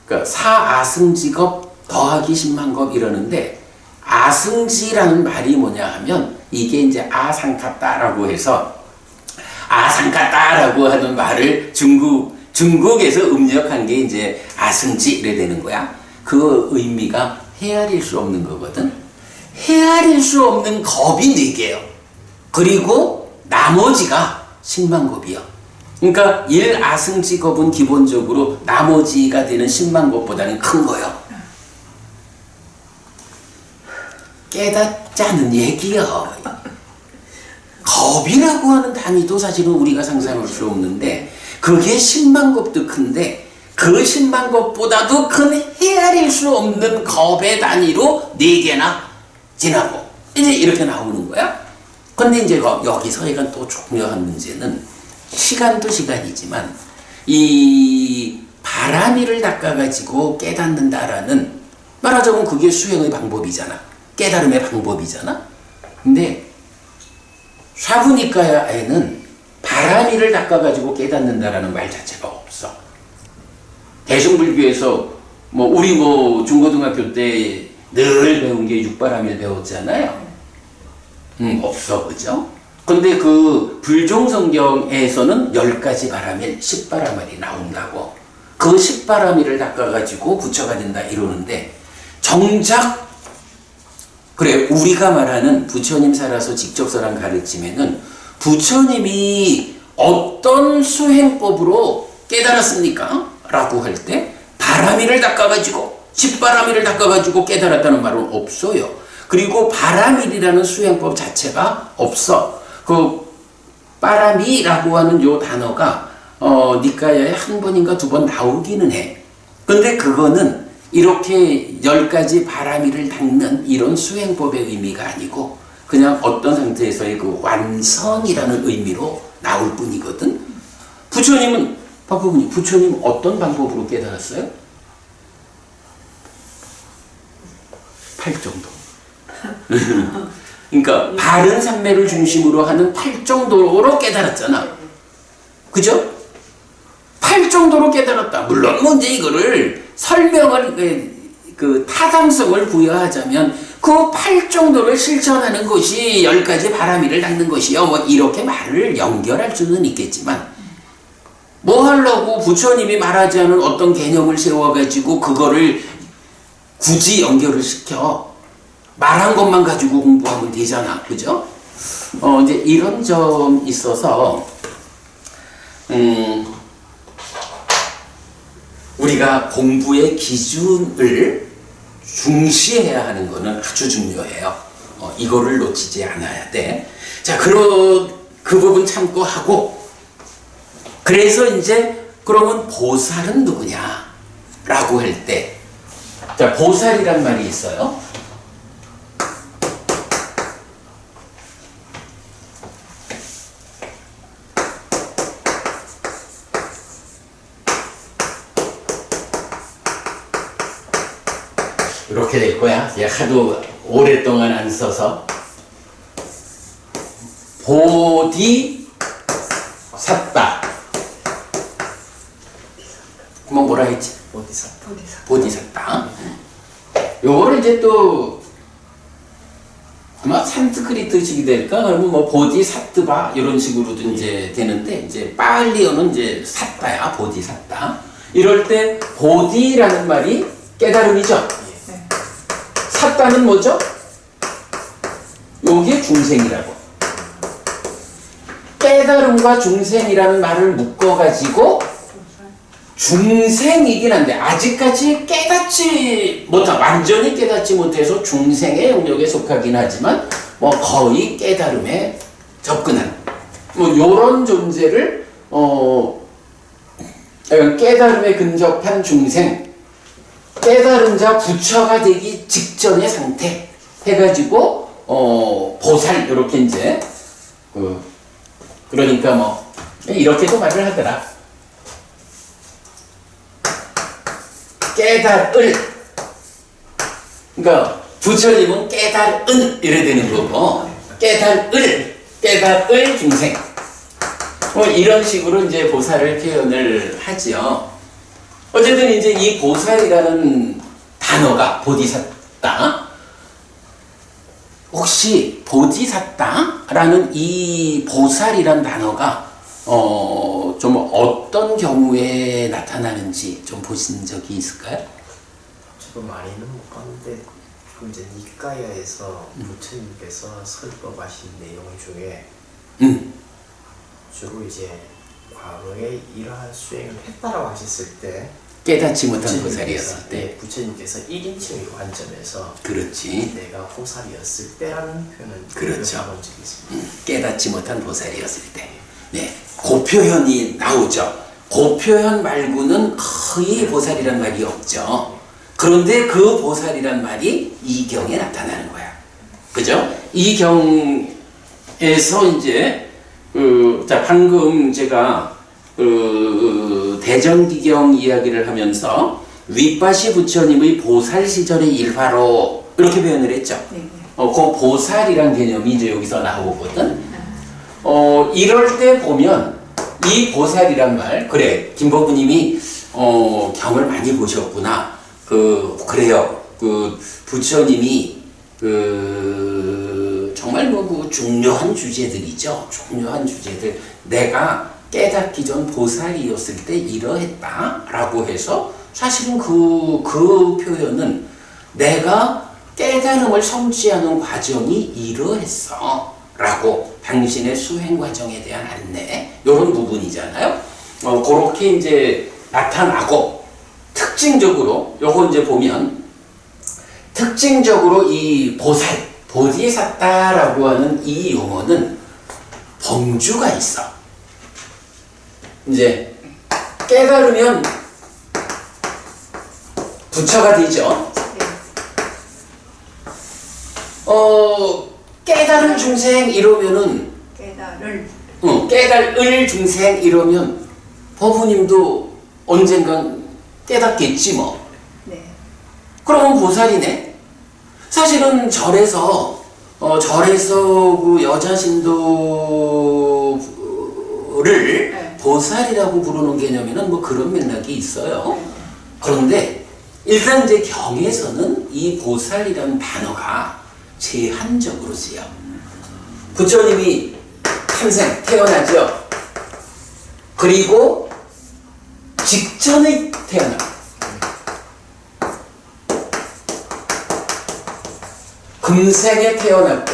그러니까 사아승직업 더하기 10만겁 이러는데, 아승지라는 말이 뭐냐 하면 이게 이제 아상카따라고 해서, 아상카따라고 하는 말을 중국에서 음력한 게 이제 아승지 이래 되는 거야. 그 의미가 헤아릴 수 없는 거거든. 헤아릴 수 없는 겁이 4개요. 그리고 나머지가 10만겁이요. 그러니까 1아승지겁은 기본적으로 나머지가 되는 10만겁보다는 큰 거요. 깨닫자는 얘기요. 겁이라고 하는 단위도 사실은 우리가 상상할 수 없는데, 그게 10만 겁도 큰데 그 10만 겁보다도 큰 헤아릴 수 없는 겁의 단위로 4개나 지나고 이제 이렇게 나오는 거야. 근데 이제 여기서 약간 또 중요한 문제는 시간도 시간이지만 이 바람이를 닦아가지고 깨닫는다라는, 말하자면 그게 수행의 방법이잖아. 깨달음의 방법이잖아. 근데 사부니까야에는 바람이를 닦아가지고 깨닫는다라는 말 자체가 없어. 대승불교에서 우리 중고등학교 때 늘 배운 게 육바람일 배웠잖아요. 없어, 그죠? 근데 그 불종성경에서는 10가지 바람일, 10바람일이 나온다고. 그 10바람일을 닦아가지고 부처가 된다 이러는데, 정작 그래, 우리가 말하는 부처님 살아서 직접서랑 가르침에는 부처님이 어떤 수행법으로 깨달았습니까? 라고 할 때 바람이를 닦아가지고 10바람이를 닦아가지고 깨달았다는 말은 없어요. 그리고 바람일이라는 수행법 자체가 없어. 그 바람이라고 하는 요 단어가 니까야에 한 번인가 2번 나오기는 해. 근데 그거는 이렇게 10가지 바람이를 닦는 이런 수행법의 의미가 아니고 그냥 어떤 상태에서의 그 완성이라는 의미로 나올 뿐이거든. 부처님은 박부모님, 부처님 어떤 방법으로 깨달았어요? 8정도. 그러니까 바른 삼매를 중심으로 하는 8정도로 깨달았잖아. 그죠? 8정도로 깨달았다. 물론 이제 이거를 설명을 그 타당성을 부여하자면 그 8정도를 실천하는 것이 10가지 바람이를 닦는 것이요. 이렇게 말을 연결할 수는 있겠지만 뭐 하려고 부처님이 말하지 않은 어떤 개념을 세워가지고 그거를 굳이 연결을 시켜. 말한 것만 가지고 공부하면 되잖아. 그죠? 이제 이런 점 있어서, 우리가 공부의 기준을 중시해야 하는 것은 아주 중요해요. 이거를 놓치지 않아야 돼. 자, 그 부분 참고하고, 그래서 이제, 그러면 보살은 누구냐? 라고 할 때, 자, 보살이란 말이 있어요. 이렇게 될 거야. 하도 오랫동안 안 써서. 보디사tta. 뭐라 했지? 보디사tta. 요거를 이제 또 아마 산스크리트식이 될까? 그러면 보디사트바 이런 식으로도 이제 되는데, 이제 빨리어는 이제 사tta야, 보디사tta. 이럴 때 보디라는 말이 깨달음이죠. 사tta는 뭐죠? 요게 중생이라고. 깨달음과 중생이라는 말을 묶어가지고 중생이긴 한데 아직까지 깨닫지 못한, 완전히 깨닫지 못해서 중생의 영역에 속하긴 하지만 거의 깨달음에 접근한 요런 존재를 깨달음에 근접한 중생, 깨달은 자 부처가 되기 직전의 상태 해가지고 보살 이렇게 이제 그러니까 이렇게도 말을 하더라. 깨달을, 그러니까 부처님은 깨달은 이래 되는 거고, 깨달을 중생, 이런 식으로 이제 보살을 표현을 하지요. 어쨌든 이제 이 보살이라는 단어가 보디사tta, 혹시 보디사tta라는 이 보살이란 단어가 좀 어떤 경우에 나타나는지 좀 보신 적이 있을까요? 저도 많이는 못 봤는데 이제 니까야에서 부처님께서 설법하신 내용 중에 주로 이제 과거에 이러한 수행을 했다라고 하셨을 때 깨닫지 못한 보살이었을 때, 부처님께서 1인칭의 관점에서 그렇지, 내가 보살이었을 때라는 표현을 그렇죠. 본 적이 있습니다. 깨닫지 못한 보살이었을 때, 네, 그 표현이 나오죠. 그 표현 말고는 거의 보살이란 말이 없죠. 그런데 그 보살이란 말이 이 경에 나타나는 거야. 그죠? 이 경에서 이제 자 방금 제가 대전기경 이야기를 하면서 윗바시 부처님의 보살 시절의 일화로 이렇게 표현을 했죠. 네. 그 보살이란 개념이 이제 여기서 나오거든. 이럴 때 보면 이 보살이란 말, 그래 김법부님이 경을 많이 보셨구나. 그래요. 부처님이 정말 그 중요한 주제들이죠. 중요한 주제들. 내가 깨닫기 전 보살이었을 때 이러했다라고 해서 사실은 그 표현은 내가 깨달음을 성취하는 과정이 이러했어 라고 당신의 수행 과정에 대한 안내 이런 부분이잖아요. 그렇게 이제 나타나고 특징적으로 요거 이제 보면 특징적으로 이 보살 보디사타라고 하는 이 용어는 범주가 있어. 이제 깨달으면 부처가 되죠. 깨달을 중생 이러면은 깨달을 중생 이러면 법부님도 언젠간 깨닫겠지 뭐. 네. 그러면 보살이네. 사실은 절에서 그 여자 신도를 네. 보살이라고 부르는 개념에는 뭐 그런 맥락이 있어요. 그런데 일단 이제 경에서는 이 보살이라는 단어가 제한적으로 쓰여. 부처님이 탄생, 태어나죠. 그리고 직전에 태어나. 금생에 태어났고,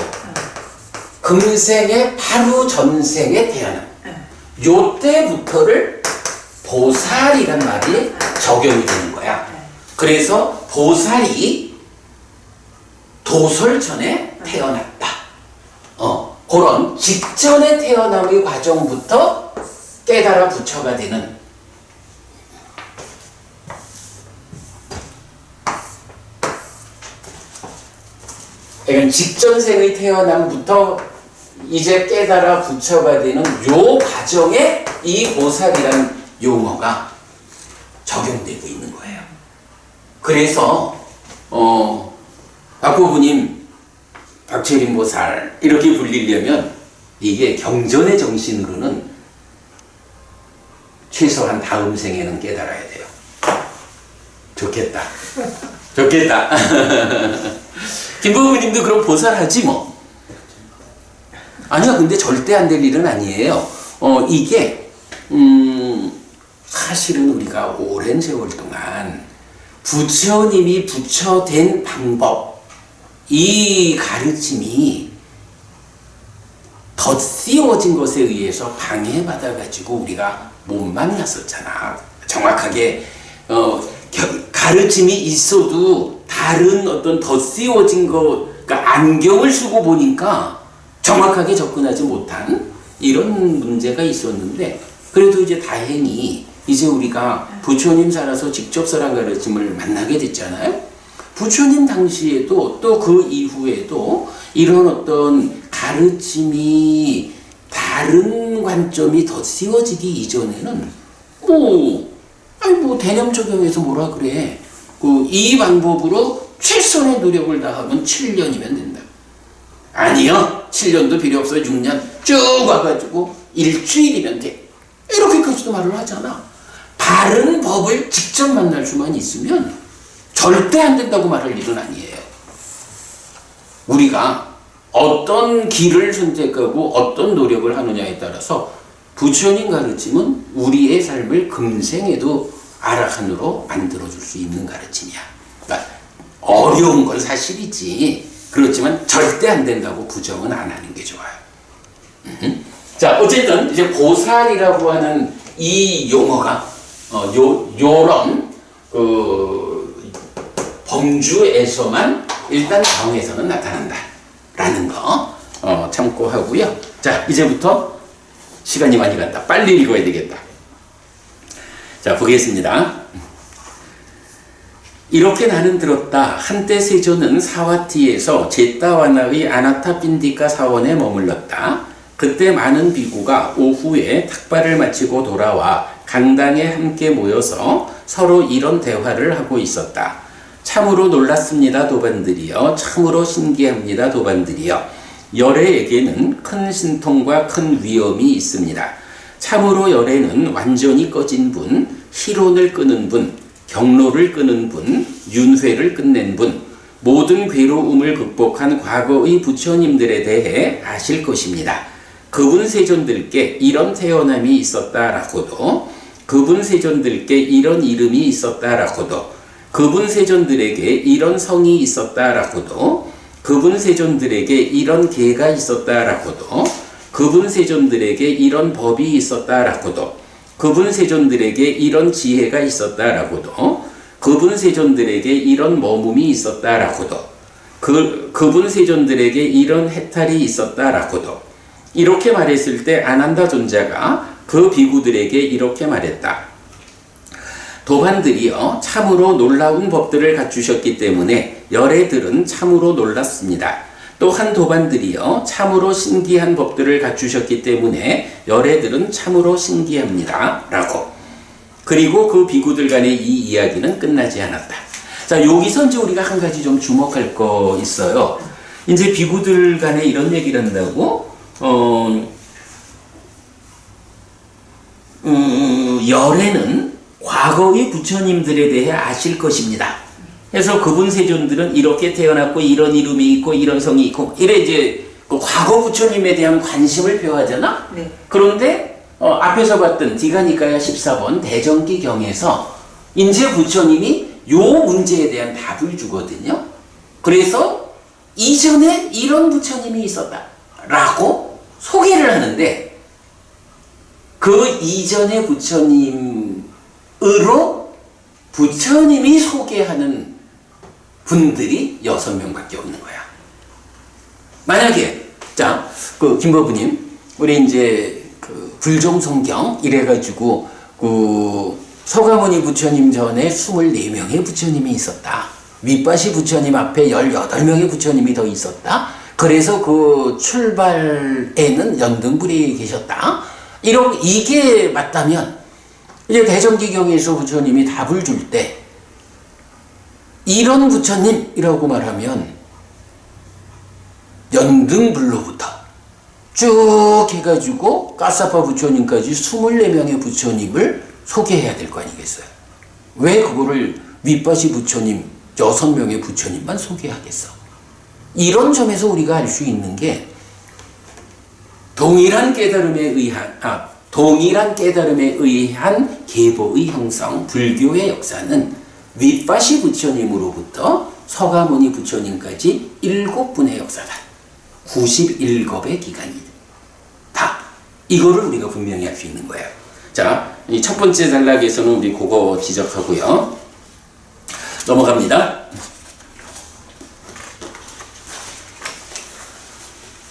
금생에 바로 전생에 태어나. 요때부터를 보살이란 말이 적용이 되는 거야. 그래서 보살이 도솔전에 태어났다. 그런 직전에 태어남의 과정부터 깨달아 부처가 되는 그러니까 직전생의 태어남부터 이제 깨달아 부처가 되는 요 과정에 이 보살이라는 용어가 적용되고 있는 거예요. 그래서 박보부님, 박채림 보살 이렇게 불리려면 이게 경전의 정신으로는 최소한 다음 생에는 깨달아야 돼요. 좋겠다. 좋겠다. 김보부님도 그럼 보살하지 뭐. 아니야, 근데 절대 안 될 일은 아니에요. 이게 사실은 우리가 오랜 세월 동안 부처님이 부처된 방법, 이 가르침이 덧씌워진 것에 의해서 방해받아가지고 우리가 못 만났었잖아. 정확하게 가르침이 있어도 다른 어떤 덧씌워진 것, 그러니까 안경을 쓰고 보니까 정확하게 접근하지 못한 이런 문제가 있었는데, 그래도 이제 다행히 이제 우리가 부처님 살아서 직접 설한 가르침을 만나게 됐잖아요. 부처님 당시에도 또 그 이후에도 이런 어떤 가르침이 다른 관점이 덧씌워지기 이전에는 뭐 대념 적용해서 뭐라 그래. 이 방법으로 최선의 노력을 다하면 7년이면 된다. 아니요, 7년도 필요 없어요. 6년 쭉 와가지고 일주일이면 돼. 이렇게까지도 말을 하잖아. 바른 법을 직접 만날 수만 있으면 절대 안 된다고 말할 일은 아니에요. 우리가 어떤 길을 선택하고 어떤 노력을 하느냐에 따라서 부처님 가르침은 우리의 삶을 금생에도 아라한으로 만들어줄 수 있는 가르침이야. 그러니까 어려운 건 사실이지. 그렇지만 절대 안 된다고 부정은 안 하는 게 좋아요. 자, 어쨌든 이제 보살이라고 하는 이 용어가 요런 범주에서만 일단 경에서는 나타난다라는 거 참고하고요. 자, 이제부터 시간이 많이 간다. 빨리 읽어야 되겠다. 자, 보겠습니다. 이렇게 나는 들었다. 한때 세조는 사와티에서 제따와나의 아나타빈디카 사원에 머물렀다. 그때 많은 비구가 오후에 탁발을 마치고 돌아와 강당에 함께 모여서 서로 이런 대화를 하고 있었다. 참으로 놀랐습니다, 도반들이여. 참으로 신기합니다, 도반들이여. 열애에게는 큰 신통과 큰 위험이 있습니다. 참으로 열애는 완전히 꺼진 분, 희론을 끄는 분, 경로를 끄는 분, 윤회를 끝낸 분, 모든 괴로움을 극복한 과거의 부처님들에 대해 아실 것입니다. 그분 세존들께 이런 태어남이 있었다라고도, 그분 세존들께 이런 이름이 있었다라고도, 그분 세존들에게 이런 성이 있었다라고도, 그분 세존들에게 이런 계가 있었다라고도, 그분 세존들에게 이런 법이 있었다라고도, 그분 세존들에게 이런 지혜가 있었다라고도, 그분 세존들에게 이런 머움이 있었다라고도, 그분 세존들에게 이런 해탈이 있었다라고도. 이렇게 말했을 때 아난다 존자가 그 비구들에게 이렇게 말했다. 도반들이여, 참으로 놀라운 법들을 갖추셨기 때문에 열애들은 참으로 놀랐습니다. 또한 도반들이여, 참으로 신기한 법들을 갖추셨기 때문에 열애들은 참으로 신기합니다. 라고. 그리고 그 비구들 간의 이 이야기는 끝나지 않았다. 자, 여기서 이제 우리가 한 가지 좀 주목할 거 있어요. 이제 비구들 간에 이런 얘기를 한다고, 열애는 과거의 부처님들에 대해 아실 것입니다. 그래서 그분 세존들은 이렇게 태어났고 이런 이름이 있고 이런 성이 있고 이래 이제 그 과거 부처님에 대한 관심을 표하잖아. 네. 그런데 앞에서 봤던 디가니카야 14번 대정기경에서 인제 부처님이 요 문제에 대한 답을 주거든요. 그래서 이전에 이런 부처님이 있었다라고 소개를 하는데 그 이전의 부처님으로 부처님이 소개하는 분들이 6명밖에 없는 거야. 만약에, 자, 그, 김법부님, 우리 이제, 그, 불종성경, 이래가지고, 그, 서가모니 부처님 전에 24명의 부처님이 있었다. 윗바시 부처님 앞에 18명의 부처님이 더 있었다. 그래서 그 출발에는 연등불이 계셨다. 이게 맞다면, 이제 대정기경에서 부처님이 답을 줄 때, 이런 부처님이라고 말하면 연등불로부터 쭉 해가지고 까사파 부처님까지 24명의 부처님을 소개해야 될 거 아니겠어요? 왜 그거를 윗바시 부처님 6명의 부처님만 소개하겠어? 이런 점에서 우리가 알 수 있는 게 동일한 깨달음에 의한 계보의 형성, 불교의 역사는 윗바시 부처님으로부터 서가모니 부처님까지 7분의 역사다. 91겁의 기간이다. 이거를 우리가 분명히 알 수 있는 거예요. 자, 이 첫 번째 단락에서는 우리 그거 지적하고요. 넘어갑니다.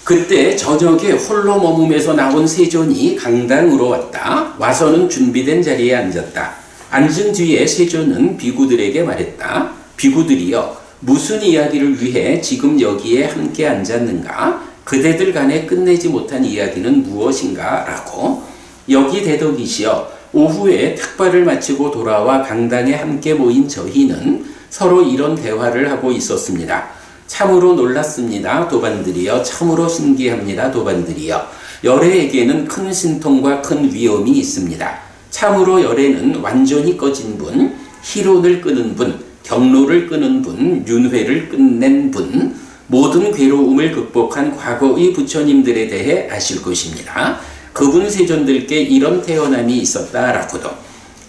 그때 저녁에 홀로 머무면서 나온 세존이 강당으로 왔다. 와서는 준비된 자리에 앉았다. 앉은 뒤에 세존은 비구들에게 말했다. 비구들이여, 무슨 이야기를 위해 지금 여기에 함께 앉았는가? 그대들 간에 끝내지 못한 이야기는 무엇인가? 라고. 여기 대덕이시여, 오후에 탁발을 마치고 돌아와 강당에 함께 모인 저희는 서로 이런 대화를 하고 있었습니다. 참으로 놀랐습니다, 도반들이여. 참으로 신기합니다, 도반들이여. 열애에게는 큰 신통과 큰 위험이 있습니다. 참으로 열애는 완전히 꺼진 분, 희론을 끄는 분, 경로를 끄는 분, 윤회를 끝낸 분, 모든 괴로움을 극복한 과거의 부처님들에 대해 아실 것입니다. 그분 세존들께 이런 태어남이 있었다라고도,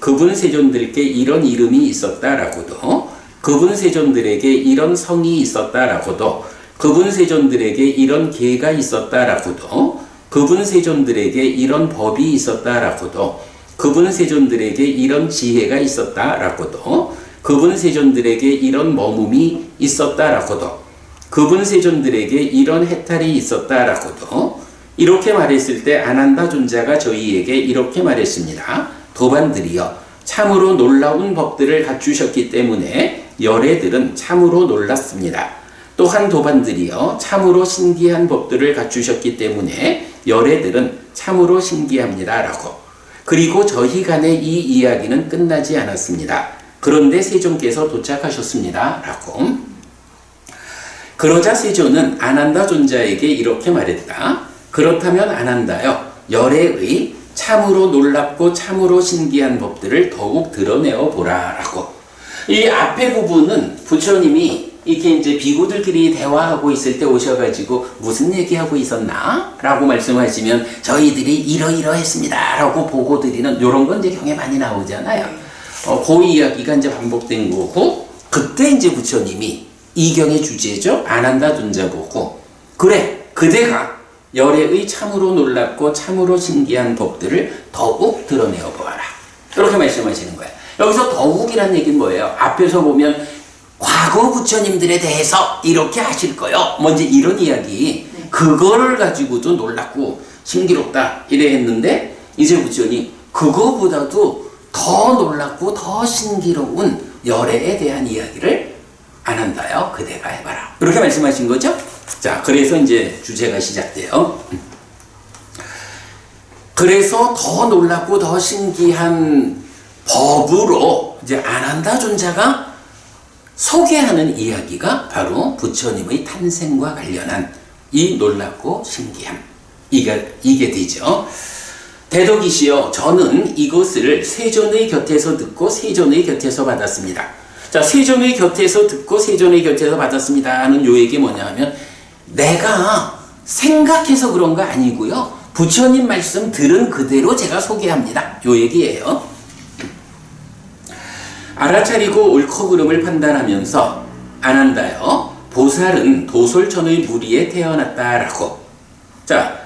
그분 세존들께 이런 이름이 있었다라고도, 그분 세존들에게 이런 성이 있었다라고도, 그분 세존들에게 이런 계가 있었다라고도, 그분 세존들에게 이런 법이 있었다라고도, 그분 세존들에게 이런 지혜가 있었다라고도, 그분 세존들에게 이런 머움이 있었다라고도, 그분 세존들에게 이런 해탈이 있었다라고도. 이렇게 말했을 때 아난다 존자가 저희에게 이렇게 말했습니다. 도반들이여, 참으로 놀라운 법들을 갖추셨기 때문에 열애들은 참으로 놀랐습니다. 또한 도반들이여 참으로 신기한 법들을 갖추셨기 때문에 열애들은 참으로 신기합니다. 라고. 그리고 저희 간의 이 이야기는 끝나지 않았습니다. 그런데 세존께서 도착하셨습니다. 라고. 그러자 세존은 아난다 존자에게 이렇게 말했다. 그렇다면 아난다여, 열애의 참으로 놀랍고 참으로 신기한 법들을 더욱 드러내어 보라. 라고. 이 앞에 부분은 부처님이 이렇게 이제 비구들끼리 대화하고 있을 때 오셔가지고 무슨 얘기하고 있었나? 라고 말씀하시면 저희들이 이러이러했습니다. 라고 보고 드리는 요런 건 이제 경에 많이 나오잖아요. 그 이야기가 이제 반복된 거고, 그때 이제 부처님이 이 경의 주제죠. 아난다 존자 보고, 그래, 그대가 열애의 참으로 놀랍고 참으로 신기한 법들을 더욱 드러내어 보아라. 이렇게 말씀하시는 거예요. 여기서 더욱이란 얘기는 뭐예요? 앞에서 보면 과거 부처님들에 대해서 이렇게 하실 거요. 뭔지 이런 이야기. 그거를 가지고도 놀랍고 신기롭다 이래 했는데 이제 부처님 그거보다도 더 놀랍고 더 신기로운 열애에 대한 이야기를 안 한다요. 그대가 해봐라. 이렇게 말씀하신 거죠? 자, 그래서 이제 주제가 시작돼요. 그래서 더 놀랍고 더 신기한 법으로 이제 아난다 존자가 소개하는 이야기가 바로 부처님의 탄생과 관련한 이 놀랍고 신기함. 이게 되죠. 대덕이시여, 저는 이것을 세존의 곁에서 듣고 세존의 곁에서 받았습니다. 자, 세존의 곁에서 듣고 세존의 곁에서 받았습니다 하는 요 얘기 뭐냐 하면 내가 생각해서 그런 거 아니고요. 부처님 말씀 들은 그대로 제가 소개합니다. 요 얘기예요. 알아차리고 옳고 그름을 판단하면서 아난다여, 보살은 도솔천의 무리에 태어났다라고. 자,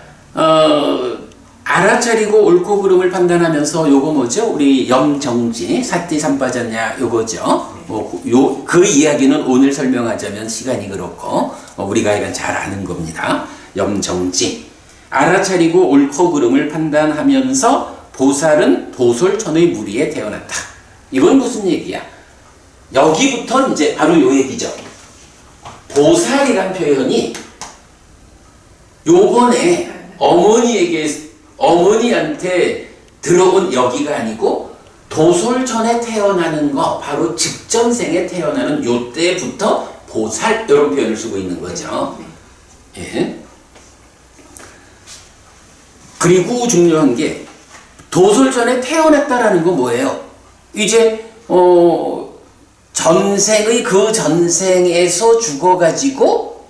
알아차리고 옳고 그름을 판단하면서 요거 뭐죠? 우리 염정지 사띠삼빠졌냐 요거죠. 그 이야기는 오늘 설명하자면 시간이 그렇고 우리가 이건 잘 아는 겁니다. 염정지 알아차리고 옳고 그름을 판단하면서 보살은 도솔천의 무리에 태어났다. 이건 무슨 얘기야? 여기부터 이제 바로 요 얘기죠. 보살이란 표현이 요번에 어머니한테 들어온 여기가 아니고 도솔천에 태어나는 거, 바로 직전생에 태어나는 요 때부터 보살 이런 표현을 쓰고 있는 거죠. 예. 그리고 중요한 게 도솔천에 태어났다라는 건 뭐예요? 이제 전생의 그 전생에서 죽어가지고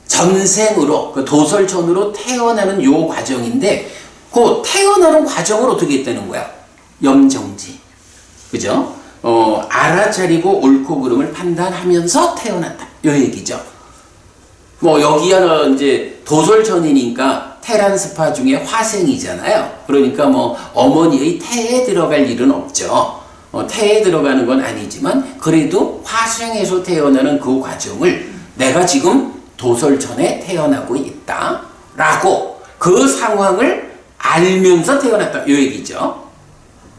전생으로 그 도솔천으로 태어나는 요 과정인데 그 태어나는 과정을 어떻게 했다는 거야? 염정지, 그죠? 알아차리고 옳고 그름을 판단하면서 태어났다. 요 얘기죠. 뭐 여기야 이제 도솔천이니까 테란스파 중에 화생이잖아요. 그러니까 뭐 어머니의 태에 들어갈 일은 없죠. 태에 들어가는 건 아니지만 그래도 화생에서 태어나는 그 과정을 내가 지금 도솔천에 태어나고 있다 라고 그 상황을 알면서 태어났다 요 얘기죠.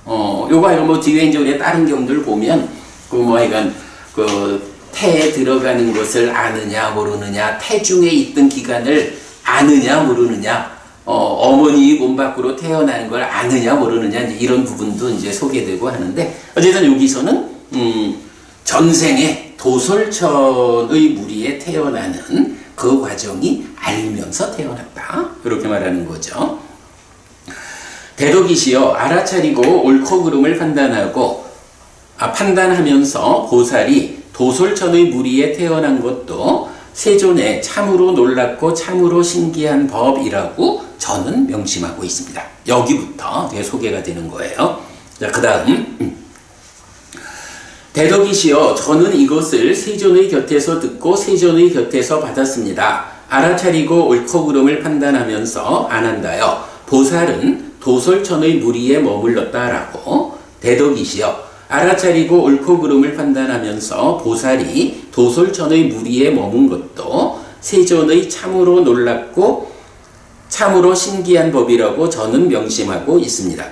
요거 뭐 뒤에 이제 우리 다른 경들 보면 그 뭐 하여간 그 태에 들어가는 것을 아느냐 모르느냐, 태중에 있던 기간을 아느냐 모르느냐, 어머니 몸 밖으로 태어나는 걸 아느냐 모르느냐, 이제 이런 부분도 이제 소개되고 하는데, 어쨌든 여기서는 전생에 도솔천의 무리에 태어나는 그 과정이 알면서 태어났다 이렇게 말하는 거죠. 대덕이시여, 알아차리고 옳고 그름을 판단하면서 보살이 도솔천의 무리에 태어난 것도 세존의 참으로 놀랍고 참으로 신기한 법이라고 저는 명심하고 있습니다. 여기부터 되게 소개가 되는 거예요. 자, 그 다음 대덕이시여, 저는 이것을 세존의 곁에서 듣고 세존의 곁에서 받았습니다. 알아차리고 옳고 그름을 판단하면서 안한다여, 보살은 도솔천의 무리에 머물렀다라고. 대덕이시여, 알아차리고 옳고 그름을 판단하면서 보살이 도솔천의 무리에 머문 것도 세존의 참으로 놀랍고 참으로 신기한 법이라고 저는 명심하고 있습니다.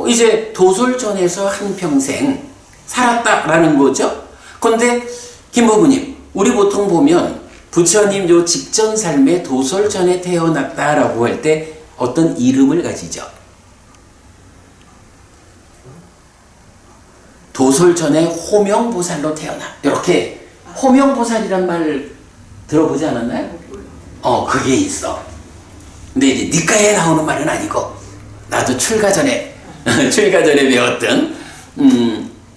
이제 도솔전에서 한평생 살았다라는 거죠. 그런데 김부부님, 우리 보통 보면 부처님 요 직전 삶에 도솔전에 태어났다라고 할 때 어떤 이름을 가지죠. 도솔전에 호명보살로 태어나. 이렇게 호명보살이란 말 들어보지 않았나요? 그게 있어. 근데 이제 니까에 나오는 말은 아니고 나도 출가 전에 배웠던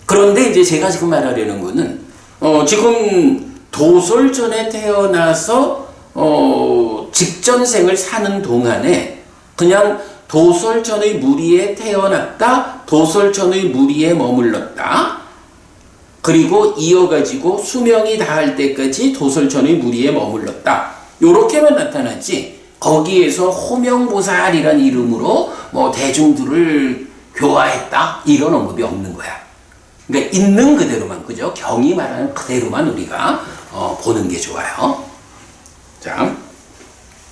그런데 이제 제가 지금 말하려는 거는 지금 도솔전에 태어나서 직전생을 사는 동안에 그냥 도솔전의 무리에 태어났다, 도솔전의 무리에 머물렀다, 그리고 이어가지고 수명이 다할 때까지 도솔전의 무리에 머물렀다, 요렇게만 나타났지 거기에서 호명보살이란 이름으로 뭐 대중들을 교화했다 이런 언급이 없는 거야. 그러니까 있는 그대로만, 그죠? 경이 말하는 그대로만 우리가 보는 게 좋아요. 자,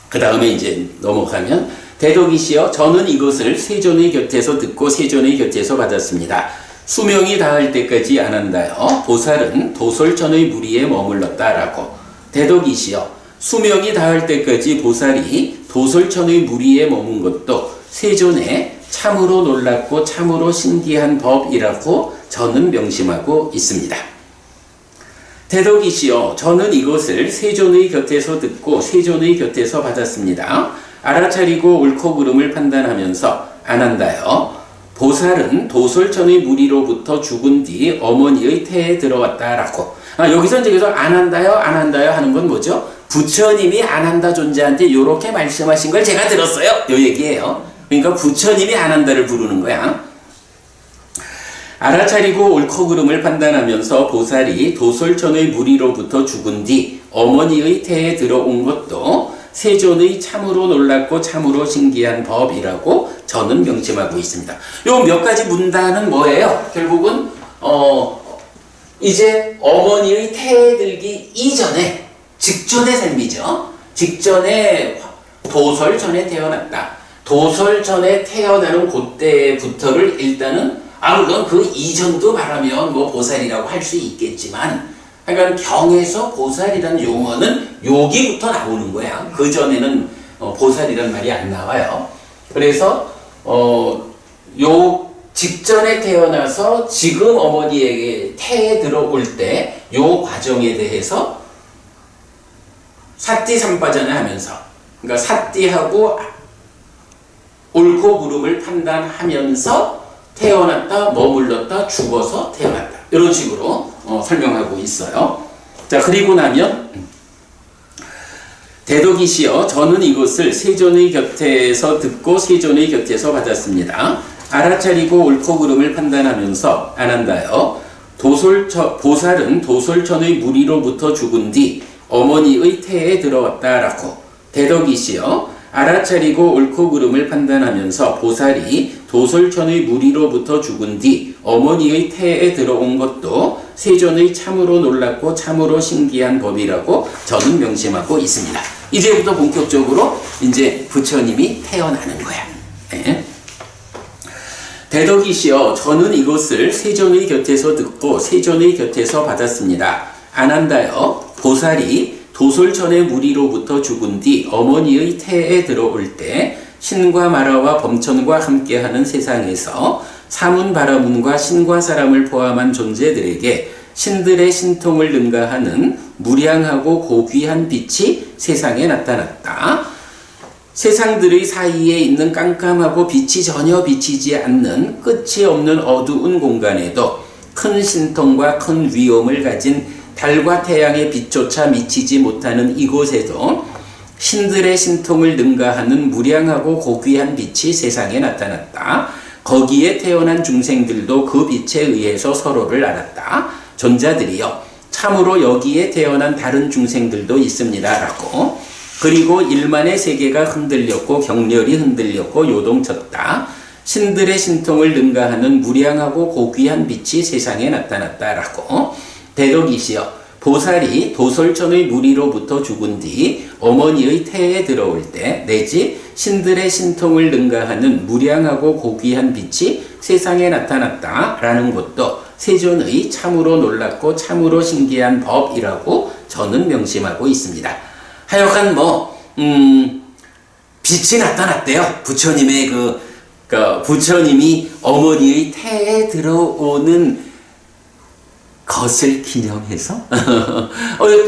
그 다음에 이제 넘어가면 대덕이시여, 저는 이것을 세존의 곁에서 듣고 세존의 곁에서 받았습니다. 수명이 다할 때까지 안 한다요. 보살은 도솔전의 무리에 머물렀다라고. 대덕이시여, 수명이 다할 때까지 보살이 도솔천의 무리에 머문 것도 세존에 참으로 놀랍고 참으로 신기한 법이라고 저는 명심하고 있습니다. 대덕이시여, 저는 이것을 세존의 곁에서 듣고 세존의 곁에서 받았습니다. 알아차리고 옳고 그름을 판단하면서 안한다요. 보살은 도솔천의 무리로부터 죽은 뒤 어머니의 태에 들어왔다라고. 여기서 이제 안한다요 하는 건 뭐죠? 부처님이 안한다 존재한테 이렇게 말씀하신 걸 제가 들었어요. 요 얘기예요. 그러니까 부처님이 안한다를 부르는 거야. 알아차리고 옳고 그름을 판단하면서 보살이 도솔천의 무리로부터 죽은 뒤 어머니의 태에 들어온 것도 세존의 참으로 놀랍고 참으로 신기한 법이라고 저는 명심하고 있습니다. 요 몇 가지 문단은 뭐예요? 결국은 이제 어머니의 태에 들기 이전에 직전의 삶이죠. 직전에 도솔전에 태어났다. 도솔전에 태어나는 그때부터를 일단은 물론 그 이전도 말하면 뭐 보살이라고 할 수 있겠지만 그러니까 경에서 보살이라는 용어는 여기부터 나오는 거야. 그 전에는 보살이라는 말이 안 나와요. 그래서 요 직전에 태어나서 지금 어머니에게 태에 들어올 때 요 과정에 대해서 사띠 삼빠전을 하면서, 그러니까 사띠하고 옳고 그름을 판단하면서 태어났다, 머물렀다, 죽어서 태어났다, 이런 식으로 설명하고 있어요. 자, 그리고 나면 대덕이시여, 저는 이것을 세존의 곁에서 듣고 세존의 곁에서 받았습니다. 알아차리고 옳고 그름을 판단하면서 안한다요. 보살은 도솔천의 무리로부터 죽은 뒤 어머니의 태에 들어왔다라고. 대덕이시여, 알아차리고 옳고 그름을 판단하면서 보살이 도솔천의 무리로부터 죽은 뒤 어머니의 태에 들어온 것도 세존의 참으로 놀랍고 참으로 신기한 법이라고 저는 명심하고 있습니다. 이제부터 본격적으로 이제 부처님이 태어나는 거야. 네. 대덕이시여, 저는 이것을 세존의 곁에서 듣고 세존의 곁에서 받았습니다. 안한다여, 보살이 도솔천의 무리로부터 죽은 뒤 어머니의 태에 들어올 때 신과 마라와 범천과 함께하는 세상에서 사문바라문과 신과 사람을 포함한 존재들에게 신들의 신통을 능가하는 무량하고 고귀한 빛이 세상에 나타났다. 세상들의 사이에 있는 깜깜하고 빛이 전혀 비치지 않는 끝이 없는 어두운 공간에도 큰 신통과 큰 위엄을 가진 달과 태양의 빛조차 미치지 못하는 이곳에도 신들의 신통을 능가하는 무량하고 고귀한 빛이 세상에 나타났다. 거기에 태어난 중생들도 그 빛에 의해서 서로를 알았다. 존자들이여, 참으로 여기에 태어난 다른 중생들도 있습니다. 라고. 그리고 일만의 세계가 흔들렸고 격렬히 흔들렸고 요동쳤다. 신들의 신통을 능가하는 무량하고 고귀한 빛이 세상에 나타났다. 라고. 대덕이시여, 보살이 도솔천의 무리로부터 죽은 뒤 어머니의 태에 들어올 때 내지 신들의 신통을 능가하는 무량하고 고귀한 빛이 세상에 나타났다라는 것도 세존의 참으로 놀랍고 참으로 신기한 법이라고 저는 명심하고 있습니다. 하여간 빛이 나타났대요. 부처님의 부처님이 어머니의 태에 들어오는 것을 기념해서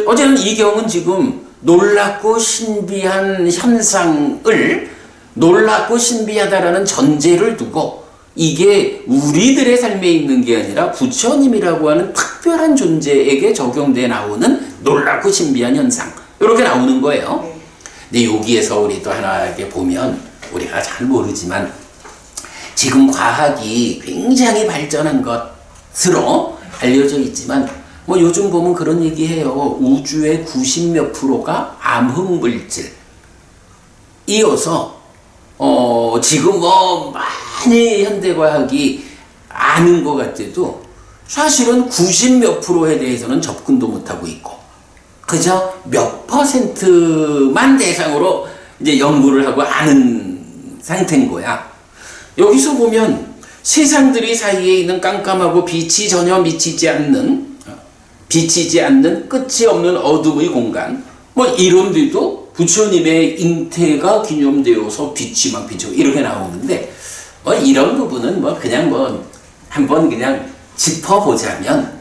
어제는 이 경은 지금 놀랍고 신비한 현상을 놀랍고 신비하다라는 전제를 두고 이게 우리들의 삶에 있는 게 아니라 부처님이라고 하는 특별한 존재에게 적용돼 나오는 놀랍고 신비한 현상 이렇게 나오는 거예요. 근데 여기에서 우리 또 하나 이렇게 보면 우리가 잘 모르지만 지금 과학이 굉장히 발전한 것으로 알려져 있지만 요즘 보면 그런 얘기해요. 우주의 90몇 %가 암흑물질. 이어서 지금 많이 현대과학이 아는 것 같아도 사실은 90몇 %에 대해서는 접근도 못하고 있고 그저 몇 %만 대상으로 이제 연구를 하고 아는 상태인 거야. 여기서 보면 세상들이 사이에 있는 깜깜하고 빛이 전혀 비치지 않는 끝이 없는 어둠의 공간 이런 데도 부처님의 잉태가 기념되어서 빛이 막 비치고 이렇게 나오는데 이런 부분은 그냥 한번 그냥 짚어보자면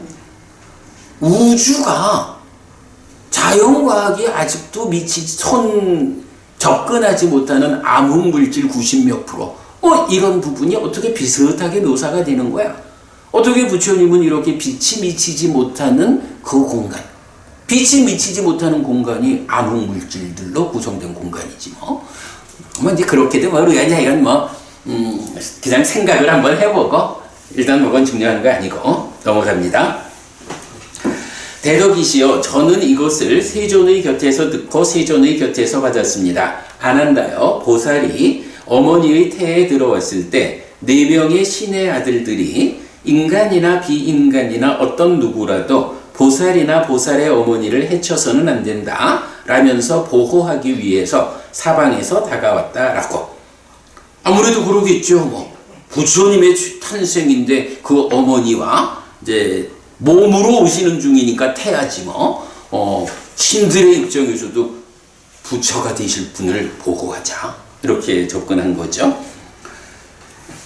우주가 자연과학이 아직도 접근하지 못하는 암흑물질 90몇 %. 이런 부분이 어떻게 비슷하게 묘사가 되는 거야. 어떻게 부처님은 이렇게 빛이 미치지 못하는 그 공간, 빛이 미치지 못하는 공간이 암흑물질들로 구성된 공간이지 이제 그렇게 되면 우리가 이건 그냥 생각을 한번 해보고 일단 그건 중요한 거 아니고 넘어갑니다. 대덕이시여 저는 이것을 세존의 곁에서 듣고 세존의 곁에서 받았습니다. 아난다여 보살이 어머니의 태에 들어왔을 때 4명의 신의 아들들이 인간이나 비인간이나 어떤 누구라도 보살이나 보살의 어머니를 해쳐서는 안 된다 라면서 보호하기 위해서 사방에서 다가왔다라고. 아무래도 그러겠죠. 부처님의 탄생인데 그 어머니와 이제 몸으로 오시는 중이니까 태야지 신들의 입장에서도 부처가 되실 분을 보호하자 이렇게 접근한 거죠.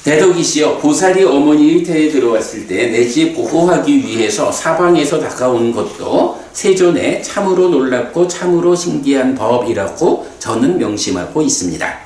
대덕이시여 보살이 어머니의 태에 들어왔을 때 내지 보호하기 위해서 사방에서 다가오는 것도 세존의 참으로 놀랍고 참으로 신기한 법이라고 저는 명심하고 있습니다.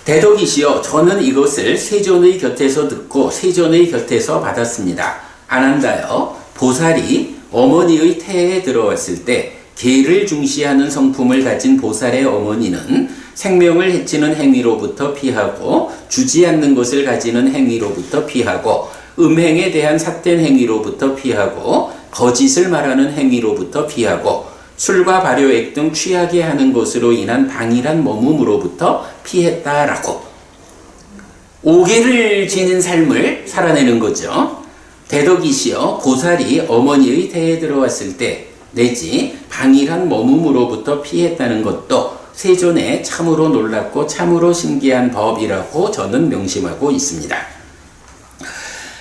대덕이시여 저는 이것을 세존의 곁에서 듣고 세존의 곁에서 받았습니다. 아난다여 보살이 어머니의 태에 들어왔을 때 개를 중시하는 성품을 가진 보살의 어머니는 생명을 해치는 행위로부터 피하고 주지 않는 것을 가지는 행위로부터 피하고 음행에 대한 삿된 행위로부터 피하고 거짓을 말하는 행위로부터 피하고 술과 발효액 등 취하게 하는 것으로 인한 방일한 머뭅으로부터 피했다라고. 오개를 지닌 삶을 살아내는 거죠. 대덕이시여 보살이 어머니의 태에 들어왔을 때 내지 방일한 머뭅으로부터 피했다는 것도 세존의 참으로 놀랍고 참으로 신기한 법이라고 저는 명심하고 있습니다.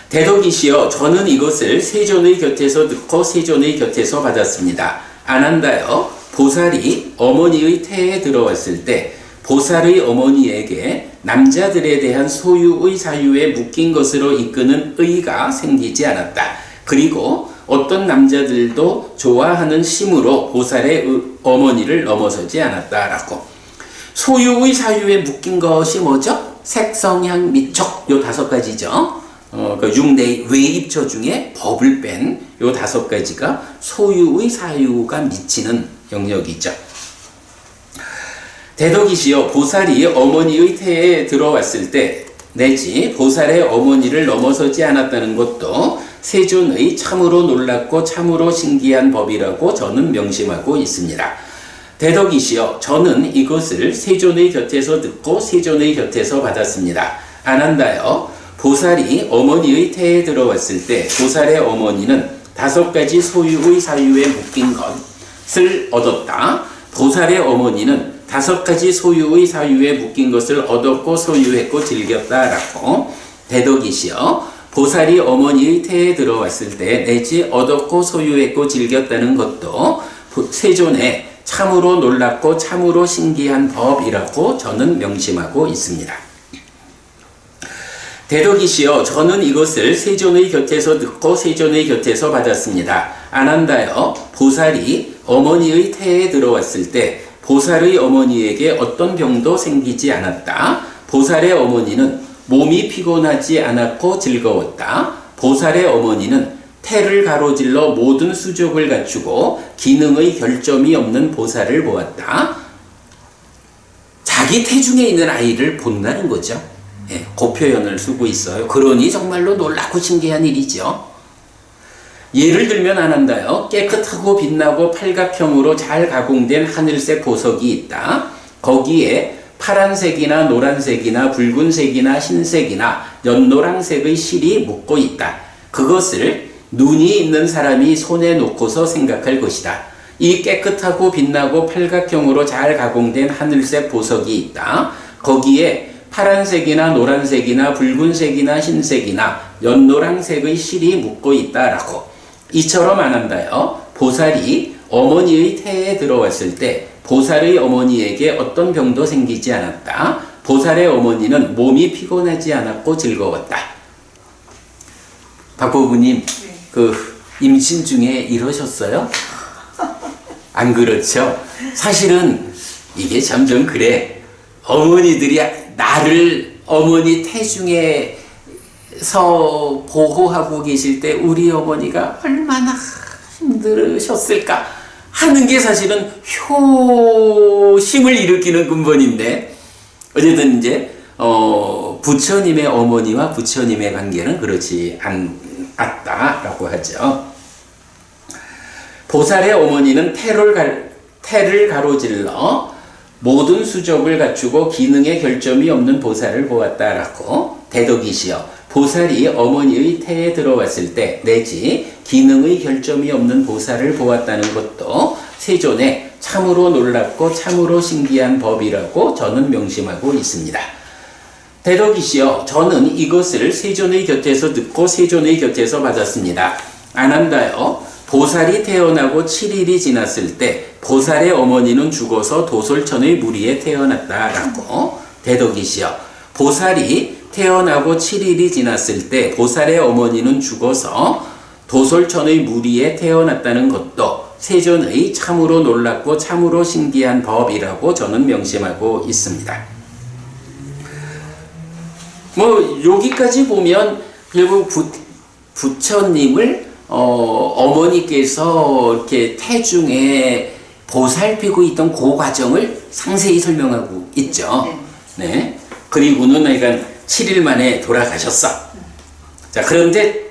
대덕이시여 저는 이것을 세존의 곁에서 듣고 세존의 곁에서 받았습니다. 아난다여 보살이 어머니의 태에 들어왔을 때 보살의 어머니에게 남자들에 대한 소유의 사유에 묶인 것으로 이끄는 의가 생기지 않았다. 그리고 어떤 남자들도 좋아하는 심으로 보살의 어머니를 넘어서지 않았다라고. 소유의 사유에 묶인 것이 뭐죠? 색, 성향, 미촉 요 5가지죠. 그 6대 외입처 중에 법을 뺀 요 5가지가 소유의 사유가 미치는 영역이죠. 대덕이시여 보살이 어머니의 태에 들어왔을 때 내지 보살의 어머니를 넘어서지 않았다는 것도 세존의 참으로 놀랍고 참으로 신기한 법이라고 저는 명심하고 있습니다. 대덕이시여 저는 이것을 세존의 곁에서 듣고 세존의 곁에서 받았습니다. 아난다여 보살이 어머니의 태에 들어왔을 때 보살의 어머니는 5가지 소유의 사유에 묶인 것을 얻었다. 보살의 어머니는 5가지 소유의 사유에 묶인 것을 얻었고 소유했고 즐겼다라고. 대덕이시여 보살이 어머니의 태에 들어왔을 때 내지 얻었고 소유했고 즐겼다는 것도 세존에 참으로 놀랍고 참으로 신기한 법이라고 저는 명심하고 있습니다. 대덕이시여 저는 이것을 세존의 곁에서 듣고 세존의 곁에서 받았습니다. 아난다여 보살이 어머니의 태에 들어왔을 때 보살의 어머니에게 어떤 병도 생기지 않았다. 보살의 어머니는 몸이 피곤하지 않았고 즐거웠다. 보살의 어머니는 태를 가로질러 모든 수족을 갖추고 기능의 결점이 없는 보살을 보았다. 자기 태중에 있는 아이를 본다는 거죠. 예, 그 표현을 쓰고 있어요. 그러니 정말로 놀랍고 신기한 일이죠. 예를 들면 아난다요. 깨끗하고 빛나고 팔각형으로 잘 가공된 하늘색 보석이 있다. 거기에 파란색이나 노란색이나 붉은색이나 흰색이나 연노랑색의 실이 묶고 있다. 그것을 눈이 있는 사람이 손에 놓고서 생각할 것이다. 이 깨끗하고 빛나고 팔각형으로 잘 가공된 하늘색 보석이 있다. 거기에 파란색이나 노란색이나 붉은색이나 흰색이나 연노랑색의 실이 묶고 있다라고. 이처럼 아난다요. 보살이 어머니의 태에 들어왔을 때 보살의 어머니에게 어떤 병도 생기지 않았다. 보살의 어머니는 몸이 피곤하지 않았고 즐거웠다. 박보부님, 그 임신 중에 이러셨어요? 안 그렇죠? 사실은 이게 점점 그래. 어머니들이 나를 어머니 태중에서 보호하고 계실 때 우리 어머니가 얼마나 힘들으셨을까 하는 게 사실은 효심을 일으키는 근본인데, 어쨌든 이제 부처님의 어머니와 부처님의 관계는 그렇지 않았다라고 하죠. 보살의 어머니는 태를 가로질러 모든 수족을 갖추고 기능의 결점이 없는 보살을 보았다라고. 대덕이시여 보살이 어머니의 태에 들어왔을 때 내지 기능의 결점이 없는 보살을 보았다는 것도 세존에 참으로 놀랍고 참으로 신기한 법이라고 저는 명심하고 있습니다. 대덕이시여 저는 이것을 세존의 곁에서 듣고 세존의 곁에서 받았습니다. 아난다여 보살이 태어나고 7일이 지났을 때 보살의 어머니는 죽어서 도솔천의 무리에 태어났다라고. 대덕이시여 보살이 태어나고 7일이 지났을 때 보살의 어머니는 죽어서 도솔천의 무리에 태어났다는 것도 세존의 참으로 놀랍고 참으로 신기한 법이라고 저는 명심하고 있습니다. 뭐 여기까지 보면 결국 부처님을 어머니께서 이렇게 태중에 보살피고 있던 그 과정을 상세히 설명하고 있죠. 네. 그리고는 그러니까 7일 만에 돌아가셨어. 자, 그런데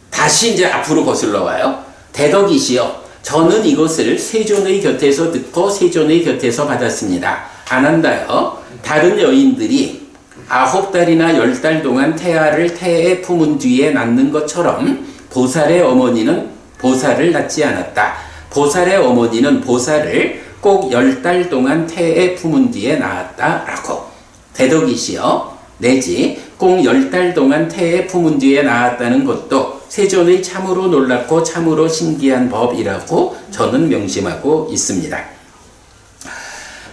다시 이제 앞으로 거슬러 와요. 대덕이시여 저는 이것을 세존의 곁에서 듣고 세존의 곁에서 받았습니다. 아난다여 다른 여인들이 9달이나 10달 동안 태아를 태에 품은 뒤에 낳는 것처럼 보살의 어머니는 보살을 낳지 않았다. 보살의 어머니는 보살을 꼭 10달 동안 태에 품은 뒤에 낳았다라고. 대덕이시여 내지 꼭 10달 동안 태에 품은 뒤에 낳았다는 것도 세존의 참으로 놀랍고 참으로 신기한 법이라고 저는 명심하고 있습니다.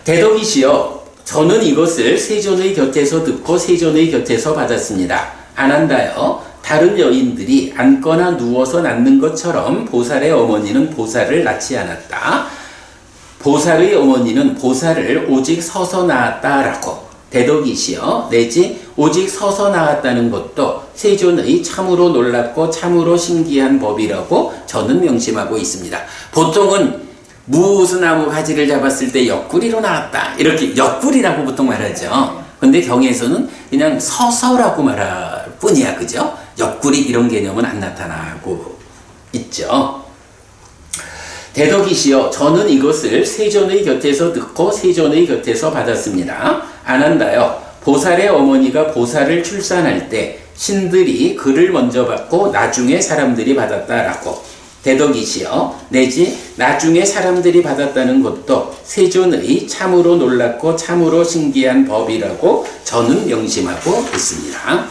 대덕이시여 저는 이것을 세존의 곁에서 듣고 세존의 곁에서 받았습니다. 아난다여 다른 여인들이 앉거나 누워서 낳는 것처럼 보살의 어머니는 보살을 낳지 않았다. 보살의 어머니는 보살을 오직 서서 낳았다라고. 대덕이시여 내지 오직 서서 낳았다는 것도 세존의 참으로 놀랍고 참으로 신기한 법이라고 저는 명심하고 있습니다. 보통은 무슨 나무 가지를 잡았을 때 옆구리로 나왔다 이렇게 옆구리라고 보통 말하죠. 근데 경에서는 그냥 서서라고 말할 뿐이야. 그죠? 옆구리 이런 개념은 안 나타나고 있죠. 대덕이시여 저는 이것을 세존의 곁에서 듣고 세존의 곁에서 받았습니다. 아난다여 보살의 어머니가 보살을 출산할 때 신들이 그를 먼저 받고 나중에 사람들이 받았다라고. 대덕이시여 내지 나중에 사람들이 받았다는 것도 세존의 참으로 놀랍고 참으로 신기한 법이라고 저는 명심하고 있습니다.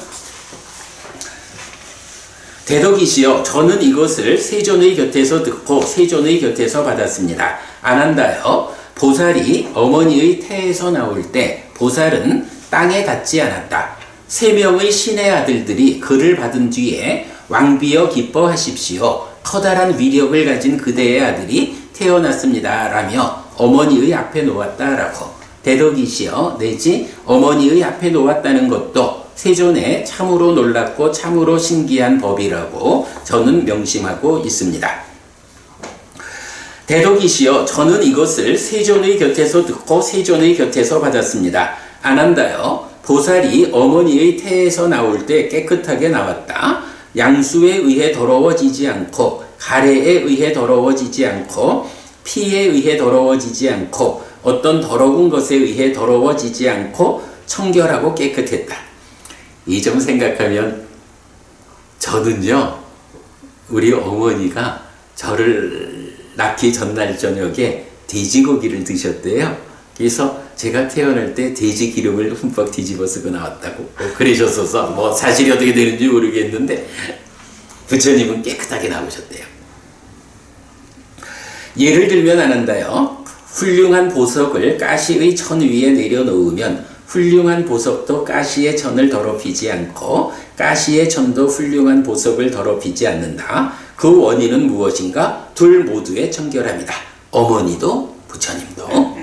대덕이시여 저는 이것을 세존의 곁에서 듣고 세존의 곁에서 받았습니다. 안한다여 보살이 어머니의 태에서 나올 때 보살은 땅에 닿지 않았다. 3명의 신의 아들들이 그를 받은 뒤에 왕비여 기뻐하십시오. 커다란 위력을 가진 그대의 아들이 태어났습니다. 라며 어머니의 앞에 놓았다라고. 대덕이시여 내지 어머니의 앞에 놓았다는 것도 세존의 참으로 놀랍고 참으로 신기한 법이라고 저는 명심하고 있습니다. 대덕이시여 저는 이것을 세존의 곁에서 듣고 세존의 곁에서 받았습니다. 안한다여 보살이 어머니의 태에서 나올 때 깨끗하게 나왔다. 양수에 의해 더러워지지 않고 가래에 의해 더러워지지 않고 피에 의해 더러워지지 않고 어떤 더러운 것에 의해 더러워지지 않고 청결하고 깨끗했다. 이 점 생각하면 저는요 우리 어머니가 저를 낳기 전날 저녁에 돼지고기를 드셨대요. 그래서 제가 태어날 때 돼지 기름을 흠뻑 뒤집어 쓰고 나왔다고 그러셨어서 뭐 사실이 어떻게 되는지 모르겠는데 부처님은 깨끗하게 나오셨대요. 예를 들면 안한다요. 훌륭한 보석을 가시의 천 위에 내려놓으면 훌륭한 보석도 가시의 천을 더럽히지 않고 가시의 천도 훌륭한 보석을 더럽히지 않는다. 그 원인은 무엇인가? 둘 모두의 청결함이다. 어머니도 부처님도.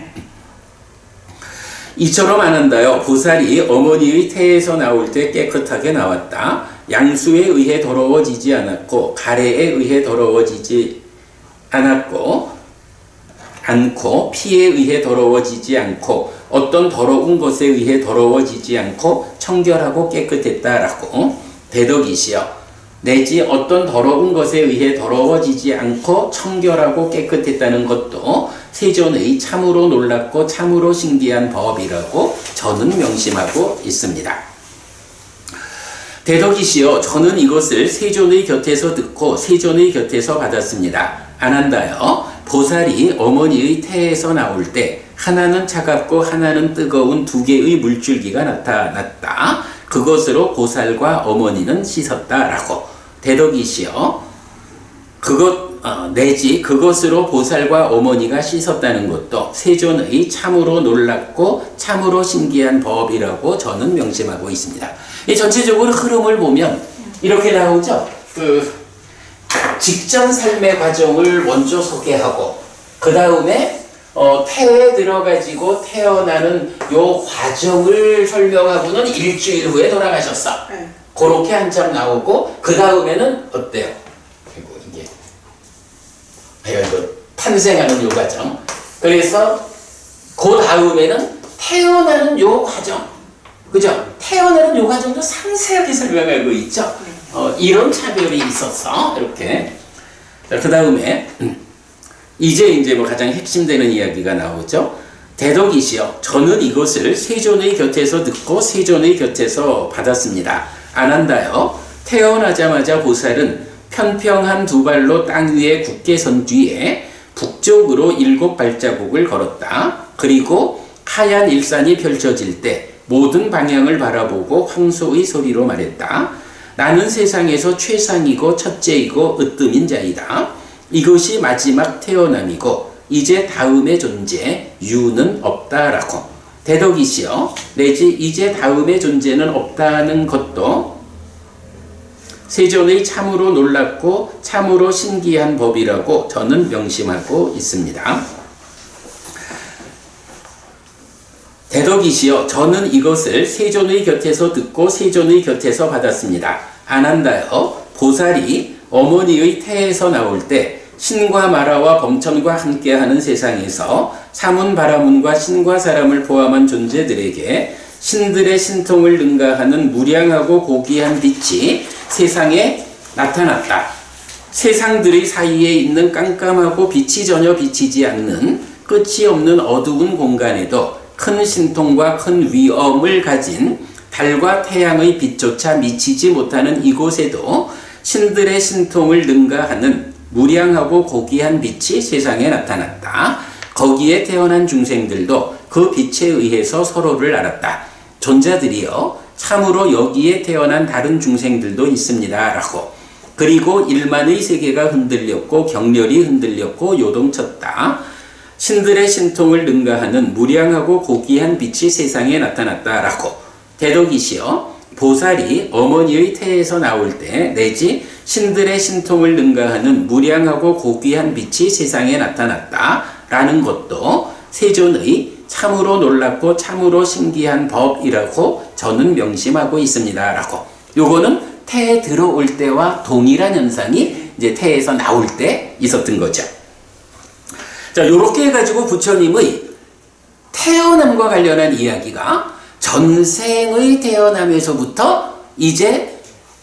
이처럼 안한다요. 보살이 어머니의 태에서 나올 때 깨끗하게 나왔다. 양수에 의해 더러워지지 않았고 가래에 의해 더러워지지 않고 피에 의해 더러워지지 않고 어떤 더러운 것에 의해 더러워지지 않고 청결하고 깨끗했다라고. 대덕이시여 내지 어떤 더러운 것에 의해 더러워지지 않고 청결하고 깨끗했다는 것도 세존의 참으로 놀랍고 참으로 신기한 법이라고 저는 명심하고 있습니다. 대덕이시여 저는 이것을 세존의 곁에서 듣고 세존의 곁에서 받았습니다. 안한다여 보살이 어머니의 태에서 나올 때 하나는 차갑고 하나는 뜨거운 두 개의 물줄기가 나타났다. 그것으로 보살과 어머니는 씻었다라고. 대덕이시여 내지 그것으로 보살과 어머니가 씻었다는 것도 세존의 참으로 놀랍고 참으로 신기한 법이라고 저는 명심하고 있습니다. 이 전체적으로 흐름을 보면 이렇게 나오죠. 직전 삶의 과정을 먼저 소개하고 그 다음에 태에 들어가지고 태어나는 요 과정을 설명하고는 일주일 후에 돌아가셨어. 그렇게 한참 나오고 그 다음에는 어때요? 이거 탄생하는 요 과정. 그래서 그 다음에는 태어나는 요 과정. 그죠? 태어나는 요 과정도 상세하게 설명하고 있죠. 이런 차별이 있었어. 이렇게. 그 다음에 이제 뭐 가장 핵심되는 이야기가 나오죠. 대덕이시여 저는 이것을 세존의 곁에서 듣고 세존의 곁에서 받았습니다. 안한다여 태어나자마자 보살은 편평한 두 발로 땅 위에 굳게 선 뒤에 북쪽으로 7발자국을 걸었다. 그리고 하얀 일산이 펼쳐질 때 모든 방향을 바라보고 황소의 소리로 말했다. 나는 세상에서 최상이고 첫째이고 으뜸인 자이다. 이것이 마지막 태어남이고 이제 다음의 존재 유는 없다라고. 대덕이시여 내지 이제 다음의 존재는 없다는 것도 세존의 참으로 놀랍고 참으로 신기한 법이라고 저는 명심하고 있습니다. 대덕이시여 저는 이것을 세존의 곁에서 듣고 세존의 곁에서 받았습니다. 안한다여 보살이 어머니의 태에서 나올 때 신과 마라와 범천과 함께하는 세상에서 사문 바라문과 신과 사람을 포함한 존재들에게 신들의 신통을 능가하는 무량하고 고귀한 빛이 세상에 나타났다. 세상들의 사이에 있는 깜깜하고 빛이 전혀 비치지 않는 끝이 없는 어두운 공간에도 큰 신통과 큰 위엄을 가진 달과 태양의 빛조차 미치지 못하는 이곳에도 신들의 신통을 능가하는 무량하고 고귀한 빛이 세상에 나타났다. 거기에 태어난 중생들도 그 빛에 의해서 서로를 알았다. 존자들이여 참으로 여기에 태어난 다른 중생들도 있습니다. 라고. 그리고 일만의 세계가 흔들렸고 격렬히 흔들렸고 요동쳤다. 신들의 신통을 능가하는 무량하고 고귀한 빛이 세상에 나타났다. 라고. 대덕이시여 보살이 어머니의 태에서 나올 때 내지 신들의 신통을 능가하는 무량하고 고귀한 빛이 세상에 나타났다. 라는 것도 세존의 참으로 놀랍고 참으로 신기한 법이라고 저는 명심하고 있습니다. 라고. 요거는 태에 들어올 때와 동일한 현상이 이제 태에서 나올 때 있었던 거죠. 자, 요렇게 해가지고 부처님의 태어남과 관련한 이야기가 전생의 태어남에서부터 이제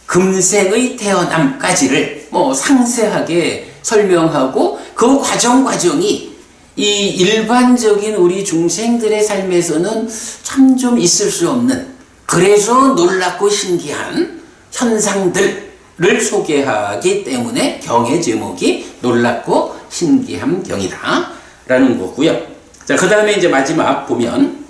금생의 태어남까지를 뭐 상세하게 설명하고 그 과정이 이 일반적인 우리 중생들의 삶에서는 참 좀 있을 수 없는 그래서 놀랍고 신기한 현상들을 소개하기 때문에 경의 제목이 놀랍고 신기한 경이다 라는 거고요. 자, 그 다음에 이제 마지막 보면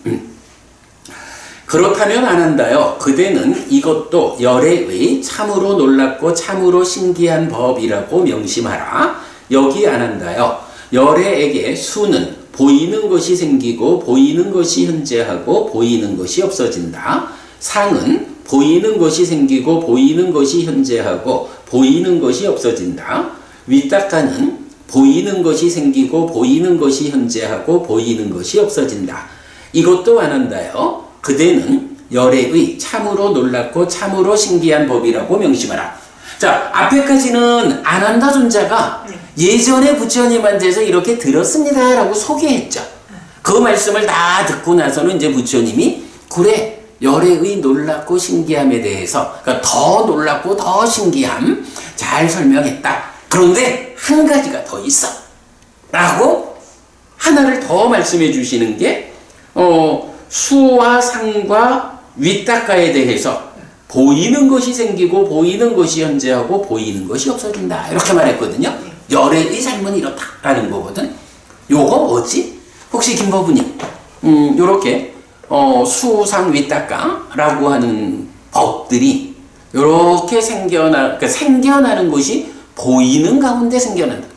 그렇다면 안 한다요. 그대는 이것도 열애의 참으로 놀랍고 참으로 신기한 법이라고 명심하라. 여기 안 한다요. 열애에게 수는 보이는 것이 생기고 보이는 것이 현재하고 보이는 것이 없어진다. 상은 보이는 것이 생기고 보이는 것이 현재하고 보이는 것이 없어진다. 윗닦아는 보이는 것이 생기고 보이는 것이 현재하고 보이는 것이 없어진다. 이것도 안 한다요. 그대는 열애의 참으로 놀랍고 참으로 신기한 법이라고 명심하라. 자, 앞에까지는 안 한다 존자가 예전에 부처님한테서 이렇게 들었습니다 라고 소개했죠. 그 말씀을 다 듣고 나서는 이제 부처님이 그래 열애의 놀랍고 신기함에 대해서 그러니까 더 놀랍고 더 신기함 잘 설명했다. 그런데 한 가지가 더 있어 라고 하나를 더 말씀해 주시는 게 수와 상과 윗닦아에 대해서 보이는 것이 생기고 보이는 것이 현재하고 보이는 것이 없어진다 이렇게 말했거든요. 열애의 삶은 이렇다라는 거거든. 요거 뭐지? 혹시 김법부님 요렇게 수상 윗닦아라고 하는 법들이 요렇게 생겨나는 것이 보이는 가운데 생겨난다.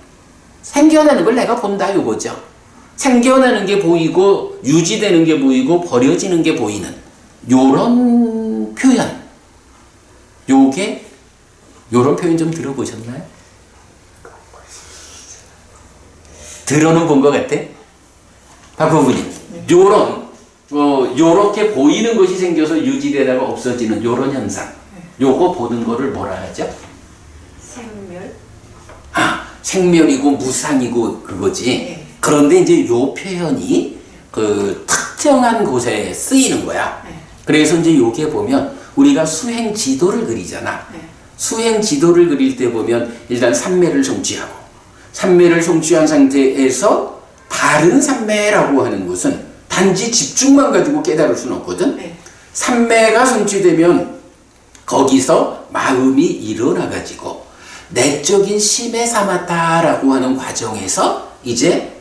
생겨나는 걸 내가 본다 요거죠. 생겨나는 게 보이고 유지되는 게 보이고 버려지는 게 보이는 요런 표현. 요런 표현 좀 들어보셨나요? 들어는 본 것 같아? 박부부님, 요렇게 보이는 것이 생겨서 유지되다가 없어지는 요런 현상. 요거 보는 거를 뭐라 하죠? 생멸. 생멸이고 무상이고 그거지. 네. 그런데 이제 요 표현이 그 특정한 곳에 쓰이는 거야. 네. 그래서 이제 요게 보면 우리가 수행 지도를 그리잖아. 네. 수행 지도를 그릴 때 보면 일단 삼매를 성취하고 삼매를 성취한 상태에서 바른 삼매라고 하는 것은 단지 집중만 가지고 깨달을 수는 없거든. 네. 삼매가 성취되면 거기서 마음이 일어나 가지고 내적인 심에 사마타라고 하는 과정에서 이제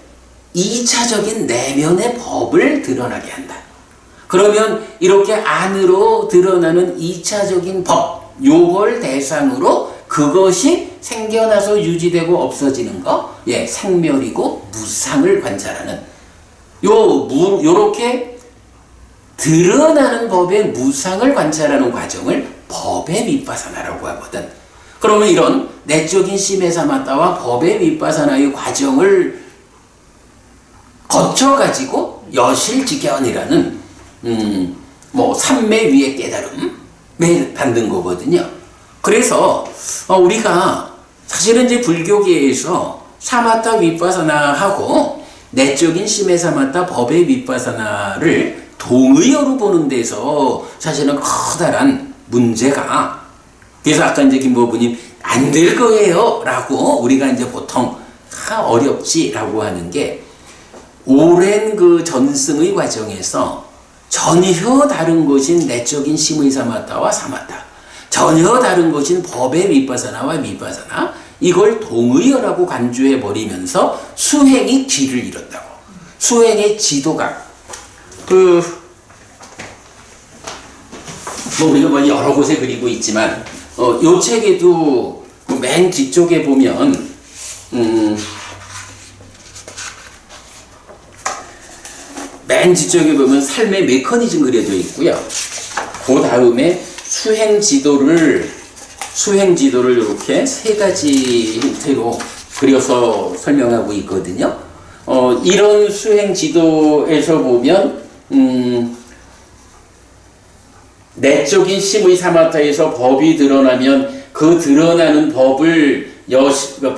2차적인 내면의 법을 드러나게 한다. 그러면 이렇게 안으로 드러나는 2차적인 법, 요걸 대상으로 그것이 생겨나서 유지되고 없어지는 거, 생멸이고 무상을 관찰하는 요렇게 드러나는 법의 무상을 관찰하는 과정을 법의 미빠사나라고 하거든. 그러면 이런 내적인 심에 사마타와 법의 미빠사나의 과정을 거쳐가지고 여실직견이라는 삼매 위의 깨달음을 받는 거거든요. 그래서 우리가 사실은 이제 불교계에서 사마타 위빠사나하고 내적인 심에 사마타 법의 위빠사나를 동의어로 보는 데서 사실은 커다란 문제가, 그래서 아까 이제 김보부님 안 될 거예요 라고 우리가 이제 보통 어렵지라고 하는 게 오랜 그 전승의 과정에서 전혀 다른 것인 내적인 심의 사마타와 사마타, 전혀 다른 것인 법의 미빠사나와 미빠사나, 이걸 동의어라고 간주해 버리면서 수행이 길을 잃었다고. 수행의 지도가 우리가 뭐 여러 곳에 그리고 있지만 요 책에도 맨 뒤쪽에 보면 맨 뒤쪽에 보면 삶의 메커니즘 그려져 있고요. 그 다음에 수행 지도를 이렇게 세 가지 형태로 그려서 설명하고 있거든요. 이런 수행 지도에서 보면 내적인 심의 사마타에서 법이 드러나면 그 드러나는 법을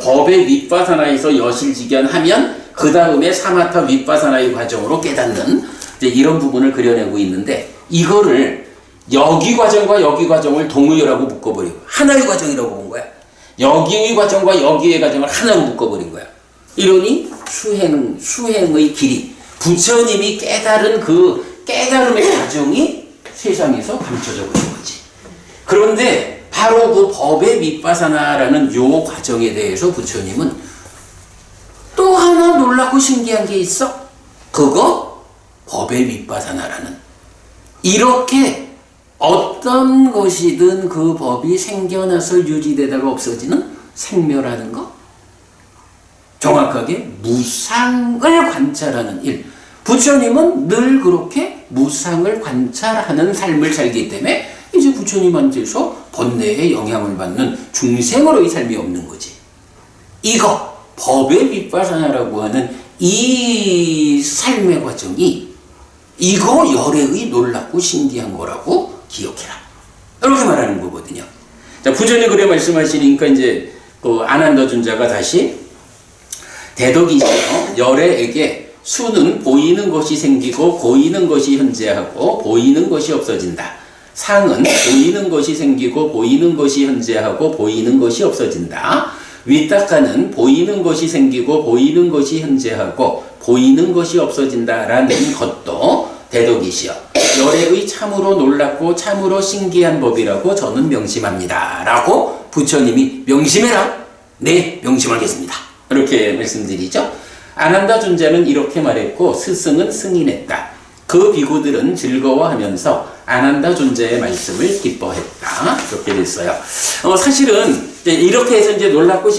법의 윗바사나에서 여실직연하면 그 다음에 사마타 윗바사나의 과정으로 깨닫는 이제 이런 부분을 그려내고 있는데, 이거를 여기 과정과 여기 과정을 동의어라고 묶어버리고 하나의 과정이라고 본 거야. 여기의 과정과 여기의 과정을 하나로 묶어버린 거야. 이러니 수행의 길이, 부처님이 깨달은 그 깨달음의 과정이 세상에서 감춰져 버린 거지. 그런데 바로 그 법의 윗바사나라는 요 과정에 대해서 부처님은 또 하나 놀랍고 신기한 게 있어. 그거 법의 윗바사나라는, 이렇게 어떤 것이든 그 법이 생겨나서 유지되다가 없어지는 생멸하는 거, 정확하게 무상을 관찰하는 일. 부처님은 늘 그렇게 무상을 관찰하는 삶을 살기 때문에 이제 부처님한테서 번뇌에 영향을 받는 중생으로의 삶이 없는 거지. 이거 법의 윗바사나라고 하는 이 삶의 과정이 이거 열애의 놀랍고 신기한 거라고 기억해라, 이렇게 말하는 거거든요. 자, 부처님 그래 말씀하시니까 이제 그 아난다 존자가 다시 대덕이시여, 열애에게 수는 보이는 것이 생기고 보이는 것이 현재하고 보이는 것이 없어진다. 상은 보이는 것이 생기고 보이는 것이 현재하고 보이는 것이 없어진다. 윗닦아는 보이는 것이 생기고 보이는 것이 현재하고 보이는 것이 없어진다라는 것도 대덕이시여, 열애의 참으로 놀랍고 참으로 신기한 법이라고 저는 명심합니다 라고 부처님이 명심해라. 네, 명심하겠습니다, 이렇게 말씀드리죠. 아난다 존자는 이렇게 말했고 스승은 승인했다. 그 비구들은 즐거워하면서 아난다 존자의 말씀을 기뻐했다, 이렇게 됐어요. 사실은 이렇게 해서 이제 놀랍고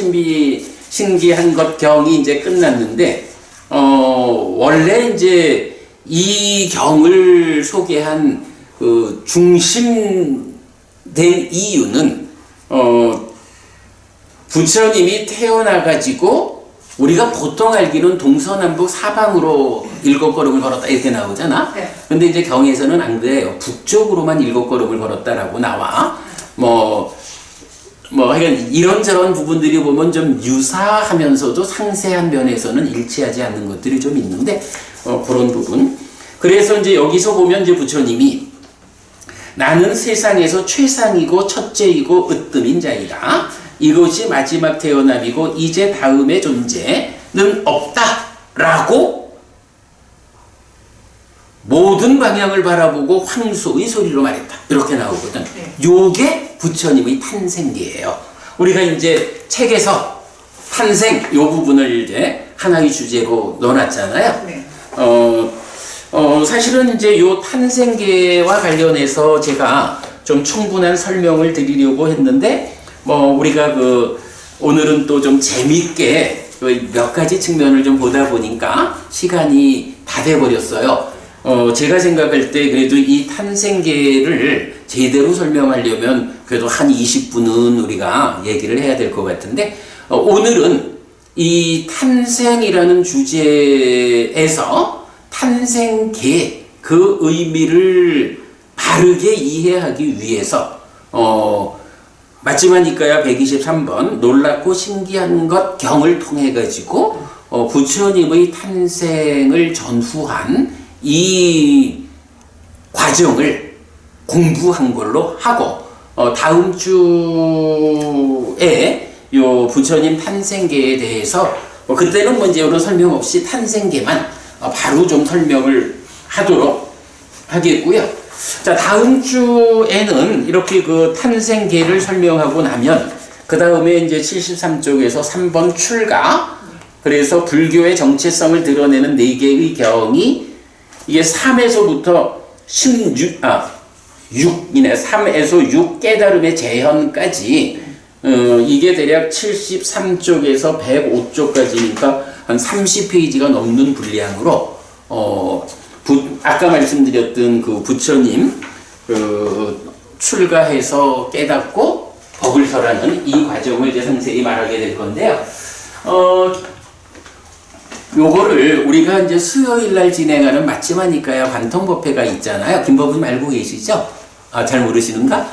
신기한 것 경이 이제 끝났는데, 원래 이제 이 경을 소개한 그 중심된 이유는 부처님이 태어나가지고 우리가 보통 알기는 동서남북 사방으로 7걸음을 걸었다 이렇게 나오잖아. 네. 근데 이제 경에서는 안 그래요. 북쪽으로만 7걸음을 걸었다라고 나와. 하여간 이런저런 부분들이 보면 좀 유사하면서도 상세한 면에서는 일치하지 않는 것들이 좀 있는데, 그런 부분. 그래서 이제 여기서 보면 이제 부처님이 나는 세상에서 최상이고 첫째이고 으뜸인 자이다. 이것이 마지막 태어남이고 이제 다음의 존재는 없다라고 모든 방향을 바라보고 황소의 소리로 말했다, 이렇게 나오거든. 요게 부처님의 탄생기예요. 우리가 이제 책에서 탄생 요 부분을 이제 하나의 주제로 넣어놨잖아요. 네. 사실은 이제 요 탄생계와 관련해서 제가 좀 충분한 설명을 드리려고 했는데, 우리가 오늘은 또 좀 재밌게 몇 가지 측면을 좀 보다 보니까 시간이 다 돼버렸어요. 제가 생각할 때 그래도 이 탄생계를 제대로 설명하려면 그래도 한 20분은 우리가 얘기를 해야 될 것 같은데, 오늘은 이 탄생이라는 주제에서 탄생계 그 의미를 바르게 이해하기 위해서 마지막이니까야 123번 놀랍고 신기한 것 경을 통해 가지고 부처님의 탄생을 전후한 이 과정을 공부한 걸로 하고, 다음 주에 요 부처님 탄생계에 대해서 그때는 이제 이런 설명 없이 탄생계만 바로 좀 설명을 하도록 하겠고요. 자, 다음 주에는 이렇게 그 탄생계를 설명하고 나면 그 다음에 이제 73쪽에서 3번 출가. 그래서 불교의 정체성을 드러내는 4개의 경이 이게 3에서부터 6이네. 3에서 6 깨달음의 재현까지 이게 대략 73쪽에서 105쪽까지니까 한 30페이지가 넘는 분량으로 아까 말씀드렸던 그 부처님 출가해서 깨닫고 법을 설하는 이 과정을 이제 상세히 말하게 될 건데요. 요거를 우리가 이제 수요일 날 진행하는 맞지마니까야 관통법회가 있잖아요. 김법은 알고 계시죠? 잘 모르시는가?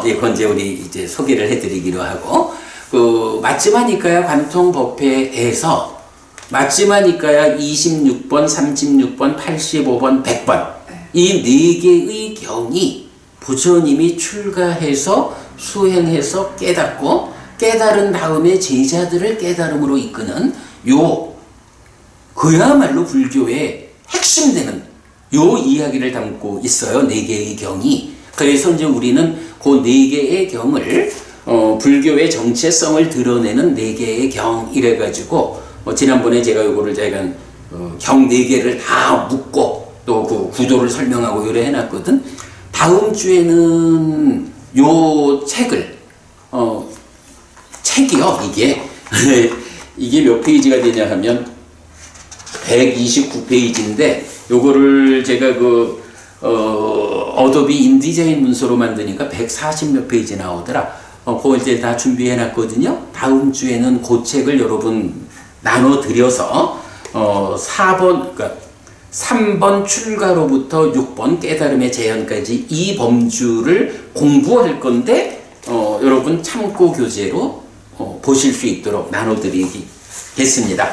네, 그건 이제 우리 이제 소개를 해드리기로 하고, 그 맞지마니까야 관통법회에서 맞지마니까야 26번, 36번, 85번, 100번 이 4개의 경이 부처님이 출가해서 수행해서 깨닫고 깨달은 다음에 제자들을 깨달음으로 이끄는 그야말로 불교의 핵심되는 요 이야기를 담고 있어요. 4개의 경이. 그래서 이제 우리는 그 4개의 경을 불교의 정체성을 드러내는 4개의 경 이래가지고 지난번에 제가 요거를 경 4개를 다 묶고 또 그 구도를 설명하고 요래 해놨거든. 다음 주에는 요 책이요 이게 이게 몇 페이지가 되냐 하면 129페이지인데 요거를 제가 어도비 인디자인 문서로 만드니까 140몇 페이지 나오더라. 그거 이제 다 준비해 놨거든요. 다음 주에는 그 책을 여러분 나눠 드려서 3번 출가로부터 6번 깨달음의 재현까지 이 범주를 공부할 건데 여러분 참고 교재로 보실 수 있도록 나눠 드리겠습니다.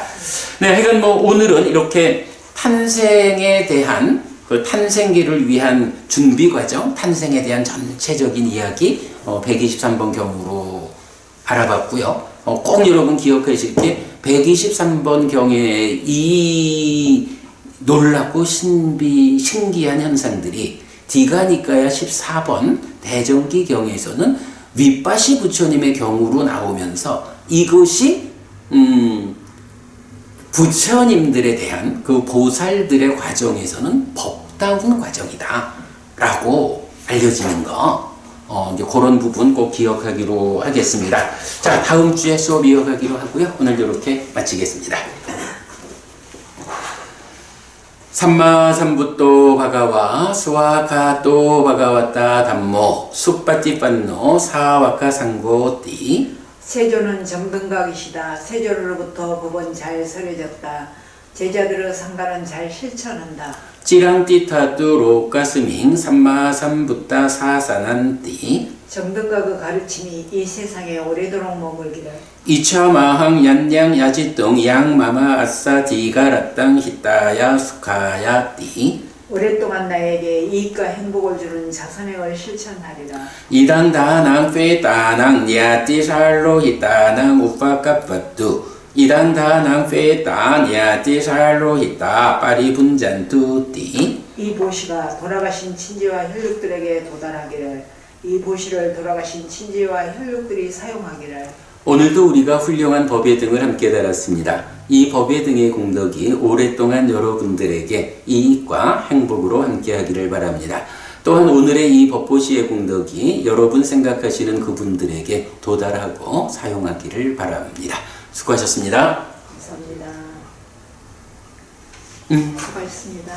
네, 하여간 오늘은 이렇게 탄생에 대한 그 탄생기를 위한 준비 과정, 탄생에 대한 전체적인 이야기 123번 경으로 알아봤고요. 꼭 여러분 기억하실 게 123번 경의 이 놀랍고 신기한 현상들이 디가니까야 14번 대정기 경에서는 윗바시 부처님의 경우로 나오면서 이것이 부처님들에 대한 그 보살들의 과정에서는 법다운 과정이다 라고 알려지는 거 이제 그런 부분 꼭 기억하기로 하겠습니다. 자, 다음 주에 수업 이어가기로 하고요. 오늘 이렇게 마치겠습니다. 삼마삼부토 바가와 스와카토 바가와타 담모 숫바티판노 사와카 상고띠 세조는 정등각이시다. 세조로부터 법은 잘 설해졌다. 제자들의 상가는 잘 실천한다. 찌랑띠타뚜 로가스밍 삼마삼부타 사사난띠 정등각의 가르침이 이 세상에 오래도록 머물기를. 이차마항 얀양 야지똥 양마마 아싸 디가라땅 히따야 수카야띠 오랫동안 나에게 이익과 행복을 주는 자선행을 실천하리라. 이단다낭 페따낭 야띠살로 히따낭 우파카빠뚜 이단다낭 페따 야띠살로 히따 파리분잔뚜띠 이 보시가 돌아가신 친지와 혈육들에게 도달하기를. 이 보시를 돌아가신 친지와 혈육들이 사용하기를. 오늘도 우리가 훌륭한 법의 등을 함께 달았습니다. 이 법의 등의 공덕이 오랫동안 여러분들에게 이익과 행복으로 함께하기를 바랍니다. 또한 오늘의 이 법보시의 공덕이 여러분 생각하시는 그분들에게 도달하고 사용하기를 바랍니다. 수고하셨습니다. 감사합니다. 수고하셨습니다.